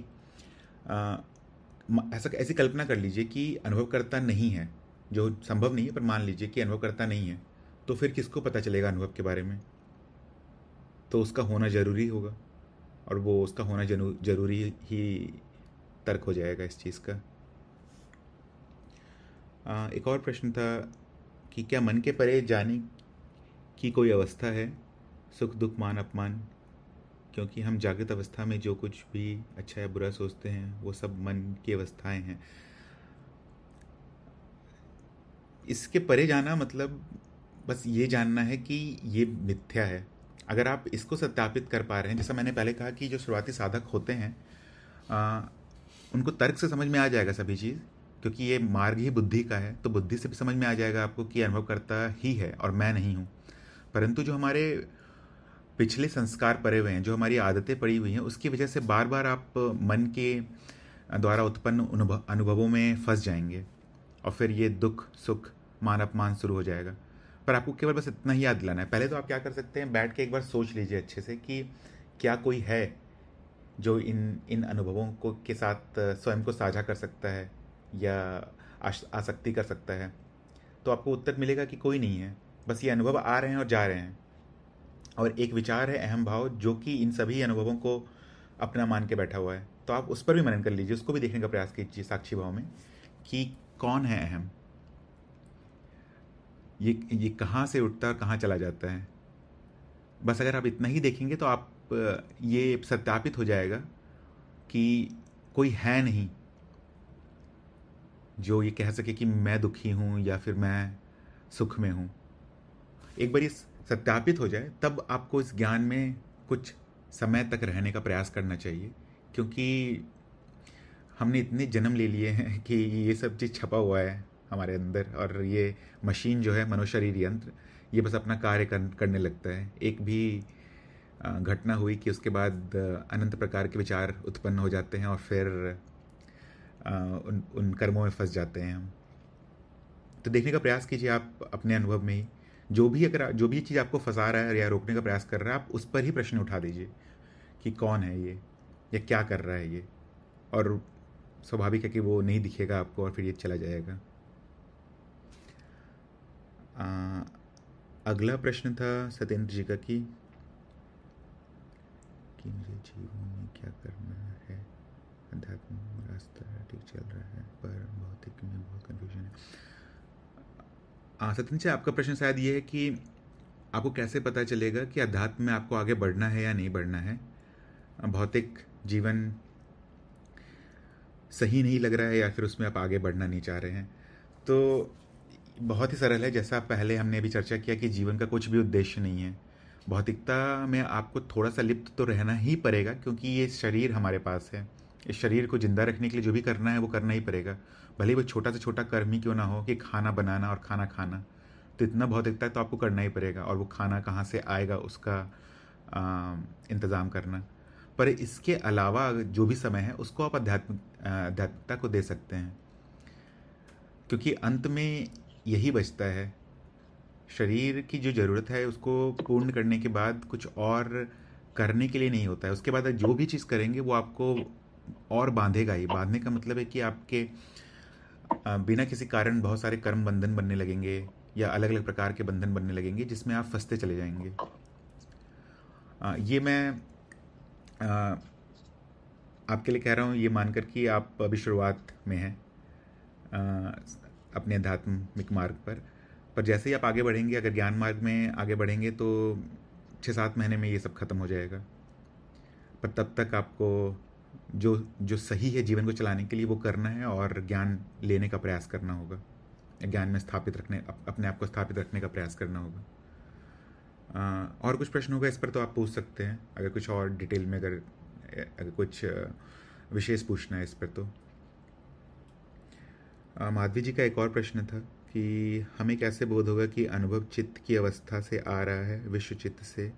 ऐसी कल्पना कर लीजिए कि अनुभवकर्ता नहीं है, जो संभव नहीं है, पर मान लीजिए कि अनुभवकर्ता नहीं है, तो फिर किसको पता चलेगा अनुभव के बारे में? तो उसका होना जरूरी होगा, और वो उसका होना जरूरी ही तर्क हो जाएगा इस चीज़ का। एक और प्रश्न था कि क्या मन के परे जाने की कोई अवस्था है, सुख दुख मान अपमान? क्योंकि हम जागृत अवस्था में जो कुछ भी अच्छा या बुरा सोचते हैं वो सब मन की अवस्थाएं हैं। इसके परे जाना मतलब बस ये जानना है कि ये मिथ्या है। अगर आप इसको सत्यापित कर पा रहे हैं, जैसा मैंने पहले कहा कि जो शुरुआती साधक होते हैं उनको तर्क से समझ में आ जाएगा सभी चीज़, क्योंकि ये मार्ग ही बुद्धि का है, तो बुद्धि से भी समझ में आ जाएगा आपको कि अनुभव करता ही है और मैं नहीं हूँ। परंतु जो हमारे पिछले संस्कार पड़े हुए हैं, जो हमारी आदतें पड़ी हुई हैं, उसकी वजह से बार बार आप मन के द्वारा उत्पन्न अनुभवों में फंस जाएंगे और फिर ये दुख सुख मान अपमान शुरू हो जाएगा। पर आपको केवल बस इतना ही याद दिलाना है। पहले तो आप क्या कर सकते हैं, बैठ के एक बार सोच लीजिए अच्छे से कि क्या कोई है जो इन अनुभवों को के साथ स्वयं को साझा कर सकता है या आसक्ति कर सकता है। तो आपको उत्तर मिलेगा कि कोई नहीं है, बस ये अनुभव आ रहे हैं और जा रहे हैं। और एक विचार है अहम भाव, जो कि इन सभी अनुभवों को अपना मान के बैठा हुआ है। तो आप उस पर भी मनन कर लीजिए, उसको भी देखने का प्रयास कीजिए साक्षी भाव में कि कौन है अहम, ये कहाँ से उठता है और कहाँ चला जाता है। बस अगर आप इतना ही देखेंगे तो आप ये सत्यापित हो जाएगा कि कोई है नहीं जो ये कह सके कि मैं दुखी हूँ या फिर मैं सुख में हूँ। एक बार ये सत्यापित हो जाए तब आपको इस ज्ञान में कुछ समय तक रहने का प्रयास करना चाहिए, क्योंकि हमने इतने जन्म ले लिए हैं कि ये सब चीज़ छपा हुआ है हमारे अंदर, और ये मशीन जो है मनोशरीर यंत्र, ये बस अपना कार्य करने लगता है। एक भी घटना हुई कि उसके बाद अनंत प्रकार के विचार उत्पन्न हो जाते हैं और फिर उन कर्मों में फंस जाते हैं हम। तो देखने का प्रयास कीजिए आप अपने अनुभव में ही, जो भी चीज़ आपको फंसा रहा है या रोकने का प्रयास कर रहा है, आप उस पर ही प्रश्न उठा दीजिए कि कौन है ये या क्या कर रहा है ये। और स्वाभाविक है कि वो नहीं दिखेगा आपको और फिर ये चला जाएगा। अगला प्रश्न था सत्येंद्र जी का कि मुझे जीवन में क्या करना है, अध्यात्म रास्ता ठीक चल रहा है पर भौतिक में बहुत कन्फ्यूजन है। सत्येंद्र जी, आपका प्रश्न शायद ये है कि आपको कैसे पता चलेगा कि अध्यात्म में आपको आगे बढ़ना है या नहीं बढ़ना है, भौतिक जीवन सही नहीं लग रहा है या फिर उसमें आप आगे बढ़ना नहीं चाह रहे हैं। तो बहुत ही सरल है, जैसा पहले हमने अभी चर्चा किया कि जीवन का कुछ भी उद्देश्य नहीं है। भौतिकता में आपको थोड़ा सा लिप्त तो रहना ही पड़ेगा, क्योंकि ये शरीर हमारे पास है। इस शरीर को जिंदा रखने के लिए जो भी करना है वो करना ही पड़ेगा, भले वो छोटा से छोटा कर्म ही क्यों ना हो, कि खाना बनाना और खाना खाना। तो इतना भौतिकता तो आपको करना ही पड़ेगा, और वो खाना कहाँ से आएगा उसका इंतज़ाम करना। पर इसके अलावा जो भी समय है उसको आप आध्यात्मिकता को दे सकते हैं, क्योंकि अंत में यही बचता है। शरीर की जो ज़रूरत है उसको पूर्ण करने के बाद कुछ और करने के लिए नहीं होता है। उसके बाद जो भी चीज़ करेंगे वो आपको और बांधेगा ही। बांधने का मतलब है कि आपके बिना किसी कारण बहुत सारे कर्म बंधन बनने लगेंगे या अलग अलग प्रकार के बंधन बनने लगेंगे, जिसमें आप फंसते चले जाएंगे। ये मैं आपके लिए कह रहा हूँ ये मानकर कि आप अभी शुरुआत में हैं अपने आध्यात्मिक मार्ग पर जैसे ही आप आगे बढ़ेंगे, अगर ज्ञान मार्ग में आगे बढ़ेंगे तो 6-7 महीने में ये सब खत्म हो जाएगा। पर तब तक आपको जो सही है जीवन को चलाने के लिए वो करना है और ज्ञान लेने का प्रयास करना होगा, ज्ञान में अपने आप को स्थापित रखने का प्रयास करना होगा। और कुछ प्रश्न होगा इस पर तो आप पूछ सकते हैं, अगर कुछ और डिटेल में अगर कुछ विशेष पूछना है इस पर तो। माधवी जी का एक और प्रश्न था कि हमें कैसे बोध होगा कि अनुभव चित्त की अवस्था से आ रहा है, विश्व चित्त से,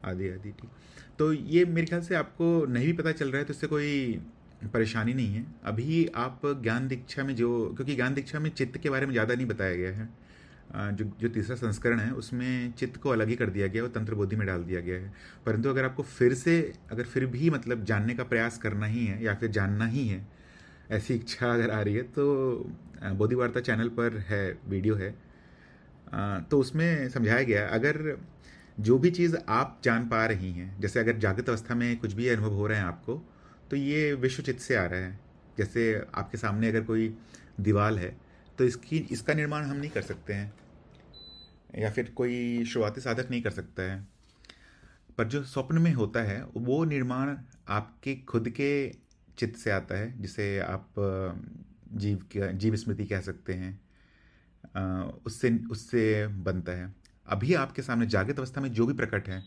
आदि आदि। ठीक, तो ये मेरे ख्याल से आपको नहीं भी पता चल रहा है तो इससे कोई परेशानी नहीं है। अभी आप ज्ञान दीक्षा में क्योंकि ज्ञान दीक्षा में चित्त के बारे में ज़्यादा नहीं बताया गया है, जो तीसरा संस्करण है उसमें चित्त को अलग ही कर दिया गया, वो तंत्र बोधि में डाल दिया गया है। परंतु अगर आपको फिर भी मतलब जानने का प्रयास करना ही है या फिर जानना ही है, ऐसी इच्छा अगर आ रही है तो बोधि वार्ता चैनल पर है, वीडियो है, तो उसमें समझाया गया अगर जो भी चीज़ आप जान पा रही हैं, जैसे अगर जागृत अवस्था में कुछ भी अनुभव हो रहे हैं आपको, तो ये विश्व चित्त से आ रहा है। जैसे आपके सामने अगर कोई दीवार है तो इसका निर्माण हम नहीं कर सकते हैं या फिर कोई शुरुआती साधक नहीं कर सकता है, पर जो स्वप्न में होता है वो निर्माण आपके खुद के चित्त से आता है, जिसे आप जीव स्मृति कह सकते हैं, उससे बनता है। अभी आपके सामने जागृत अवस्था में जो भी प्रकट है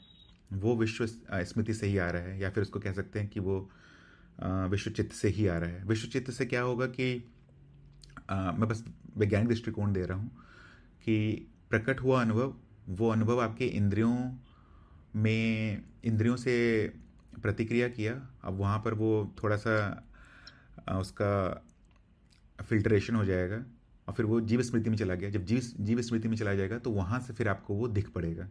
वो विश्व स्मृति से ही आ रहा है, या फिर उसको कह सकते हैं कि वो विश्व चित्त से ही आ रहा है। विश्व चित्त से क्या होगा कि मैं बस वैज्ञानिक दृष्टिकोण दे रहा हूँ कि प्रकट हुआ अनुभव, वो अनुभव आपके इंद्रियों से प्रतिक्रिया किया। अब वहाँ पर वो थोड़ा सा उसका फिल्टरेशन हो जाएगा और फिर वो जीव स्मृति में चला गया। जब जीव स्मृति में चला जाएगा तो वहाँ से फिर आपको वो दिख पड़ेगा।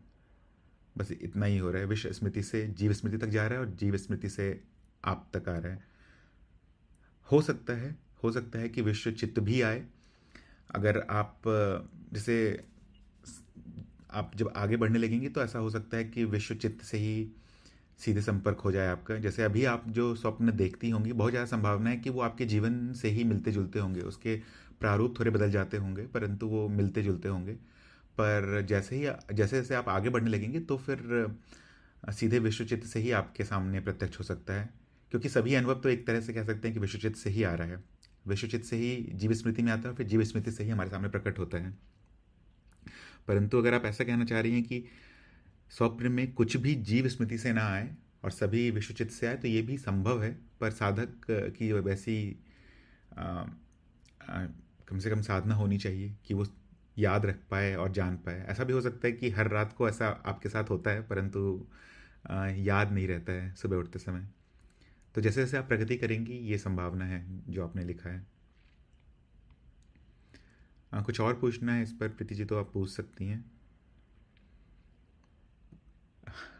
बस इतना ही हो रहा है, विश्व स्मृति से जीव स्मृति तक जा रहा है और जीव स्मृति से आप तक आ रहा है। हो सकता है कि विश्व चित्त भी आए। अगर आप जैसे आप जब आगे बढ़ने लगेंगे तो ऐसा हो सकता है कि विश्व चित्त से ही सीधे संपर्क हो जाए आपका। जैसे अभी आप जो स्वप्न देखती होंगी, बहुत ज़्यादा संभावना है कि वो आपके जीवन से ही मिलते जुलते होंगे। उसके प्रारूप थोड़े बदल जाते होंगे परंतु वो मिलते जुलते होंगे। पर जैसे जैसे आप आगे बढ़ने लगेंगे तो फिर सीधे विश्वचित्त से ही आपके सामने प्रत्यक्ष हो सकता है, क्योंकि सभी अनुभव तो एक तरह से कह सकते हैं कि विश्वचित्त से ही आ रहा है। विश्वचित्त से ही जीव स्मृति में आता है, फिर जीव स्मृति से ही हमारे सामने प्रकट होता है। परंतु अगर आप ऐसा कहना चाह रही हैं कि स्वप्न में कुछ भी जीव स्मृति से ना आए और सभी विश्वचित्त से आए, तो ये भी संभव है। पर साधक की वैसी कम से कम साधना होनी चाहिए कि वो याद रख पाए और जान पाए। ऐसा भी हो सकता है कि हर रात को ऐसा आपके साथ होता है परंतु याद नहीं रहता है सुबह उठते समय। तो जैसे जैसे आप प्रगति करेंगी ये संभावना है जो आपने लिखा है। कुछ और पूछना है इस पर प्रीति जी तो आप पूछ सकती हैं।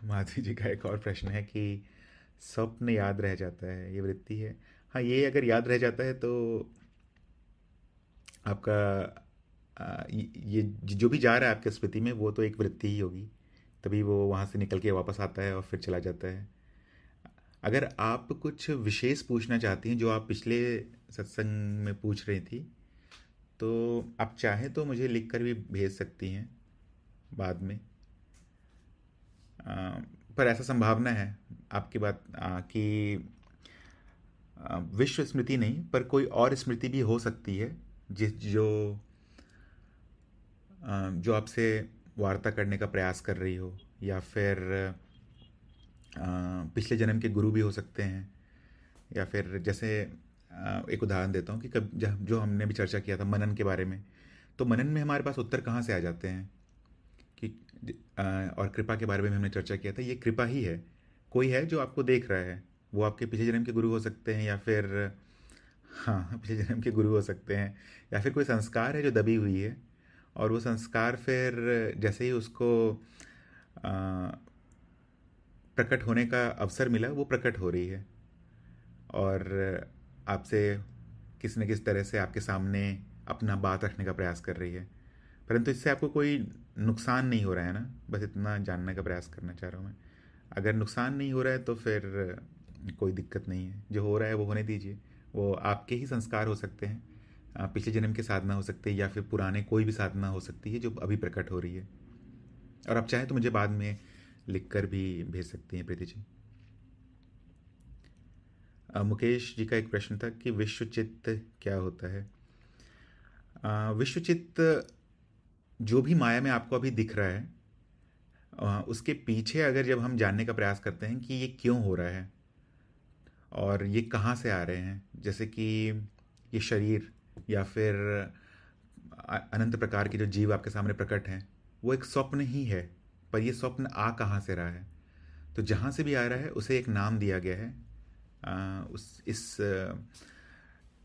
माधवी जी का एक और प्रश्न है कि स्वप्न याद रह जाता है, ये वृत्ति है। हाँ, ये अगर याद रह जाता है तो आपका ये जो भी जा रहा है आपके स्मृति में वो तो एक वृत्ति ही होगी, तभी वो वहाँ से निकल के वापस आता है और फिर चला जाता है। अगर आप कुछ विशेष पूछना चाहती हैं जो आप पिछले सत्संग में पूछ रही थी, तो आप चाहें तो मुझे लिख कर भी भेज सकती हैं बाद में। पर ऐसा संभावना है आपकी बात कि विश्व स्मृति नहीं पर कोई और स्मृति भी हो सकती है जो आपसे वार्ता करने का प्रयास कर रही हो, या फिर पिछले जन्म के गुरु भी हो सकते हैं। या फिर जैसे एक उदाहरण देता हूँ कि जो हमने भी चर्चा किया था मनन के बारे में, तो मनन में हमारे पास उत्तर कहाँ से आ जाते हैं कि और कृपा के बारे में हमने चर्चा किया था। ये कृपा ही है, कोई है जो आपको देख रहा है। वो आपके पिछले जन्म के गुरु हो सकते हैं, या फिर हाँ पिछले जन्म के गुरु हो सकते हैं, या फिर कोई संस्कार है जो दबी हुई है और वो संस्कार फिर जैसे ही उसको प्रकट होने का अवसर मिला वो प्रकट हो रही है और आपसे किसी न किसी तरह से आपके सामने अपना बात रखने का प्रयास कर रही है। परंतु इससे आपको कोई नुकसान नहीं हो रहा है ना, बस इतना जानने का प्रयास करना चाह रहा हूँ मैं। अगर नुकसान नहीं हो रहा है तो फिर कोई दिक्कत नहीं है, जो हो रहा है वो होने दीजिए। वो आपके ही संस्कार हो सकते हैं, पिछले जन्म की साधना हो सकती है, या फिर पुराने कोई भी साधना हो सकती है जो अभी प्रकट हो रही है। और आप चाहें तो मुझे बाद में लिख कर भी भेज सकती हैं प्रीति जी। मुकेश जी का एक प्रश्न था कि विश्वचित्त क्या होता है। विश्वचित्त जो भी माया में आपको अभी दिख रहा है उसके पीछे अगर जब हम जानने का प्रयास करते हैं कि ये क्यों हो रहा है और ये कहाँ से आ रहे हैं, जैसे कि ये शरीर या फिर अनंत प्रकार के जो जीव आपके सामने प्रकट हैं, वो एक स्वप्न ही है। पर ये स्वप्न आ कहाँ से रहा है, तो जहाँ से भी आ रहा है उसे एक नाम दिया गया है।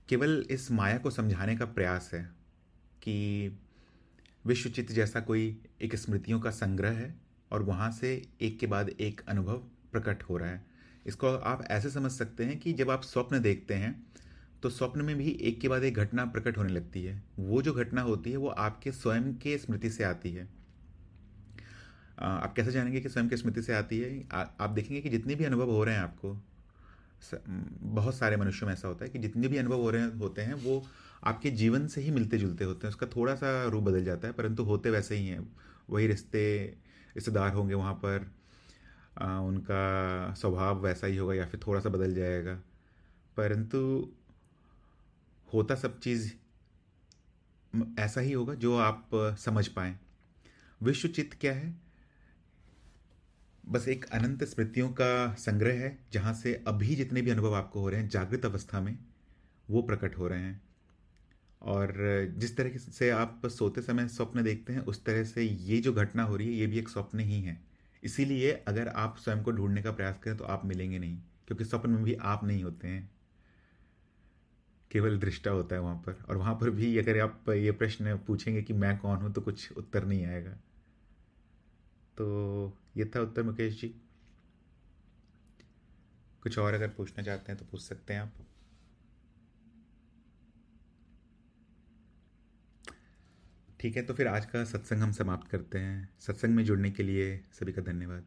केवल इस माया को समझाने का प्रयास है कि विश्वचित्त जैसा कोई एक स्मृतियों का संग्रह है और वहाँ से एक के बाद एक अनुभव प्रकट हो रहा है। इसको आप ऐसे समझ सकते हैं कि जब आप स्वप्न देखते हैं तो स्वप्न में भी एक के बाद एक घटना प्रकट होने लगती है। वो जो घटना होती है वो आपके स्वयं के स्मृति से आती है। आप कैसे जानेंगे कि स्वयं की स्मृति से आती है? आप देखेंगे कि जितने भी अनुभव हो रहे हैं आपको, बहुत सारे मनुष्यों में ऐसा होता है कि जितने भी अनुभव हो रहे होते हैं वो आपके जीवन से ही मिलते जुलते होते हैं। उसका थोड़ा सा रूप बदल जाता है परंतु होते वैसे ही हैं। वही रिश्तेदार होंगे वहाँ पर, उनका स्वभाव वैसा ही होगा या फिर थोड़ा सा बदल जाएगा, परंतु होता सब चीज़ ऐसा ही होगा जो आप समझ पाएं। विश्वचित्त क्या है? बस एक अनंत स्मृतियों का संग्रह है जहाँ से अभी जितने भी अनुभव आपको हो रहे हैं जागृत अवस्था में वो प्रकट हो रहे हैं। और जिस तरह से आप सोते समय स्वप्न देखते हैं, उस तरह से ये जो घटना हो रही है ये भी एक स्वप्न ही है। इसीलिए अगर आप स्वयं को ढूंढने का प्रयास करें तो आप मिलेंगे नहीं, क्योंकि स्वप्न में भी आप नहीं होते हैं, केवल दृष्टा होता है वहाँ पर। और वहाँ पर भी अगर आप ये प्रश्न पूछेंगे कि मैं कौन हूँ, तो कुछ उत्तर नहीं आएगा। तो ये था उत्तर मुकेश जी। कुछ और अगर पूछना चाहते हैं तो पूछ सकते हैं आप। ठीक है, तो फिर आज का सत्संग हम समाप्त करते हैं। सत्संग में जुड़ने के लिए सभी का धन्यवाद।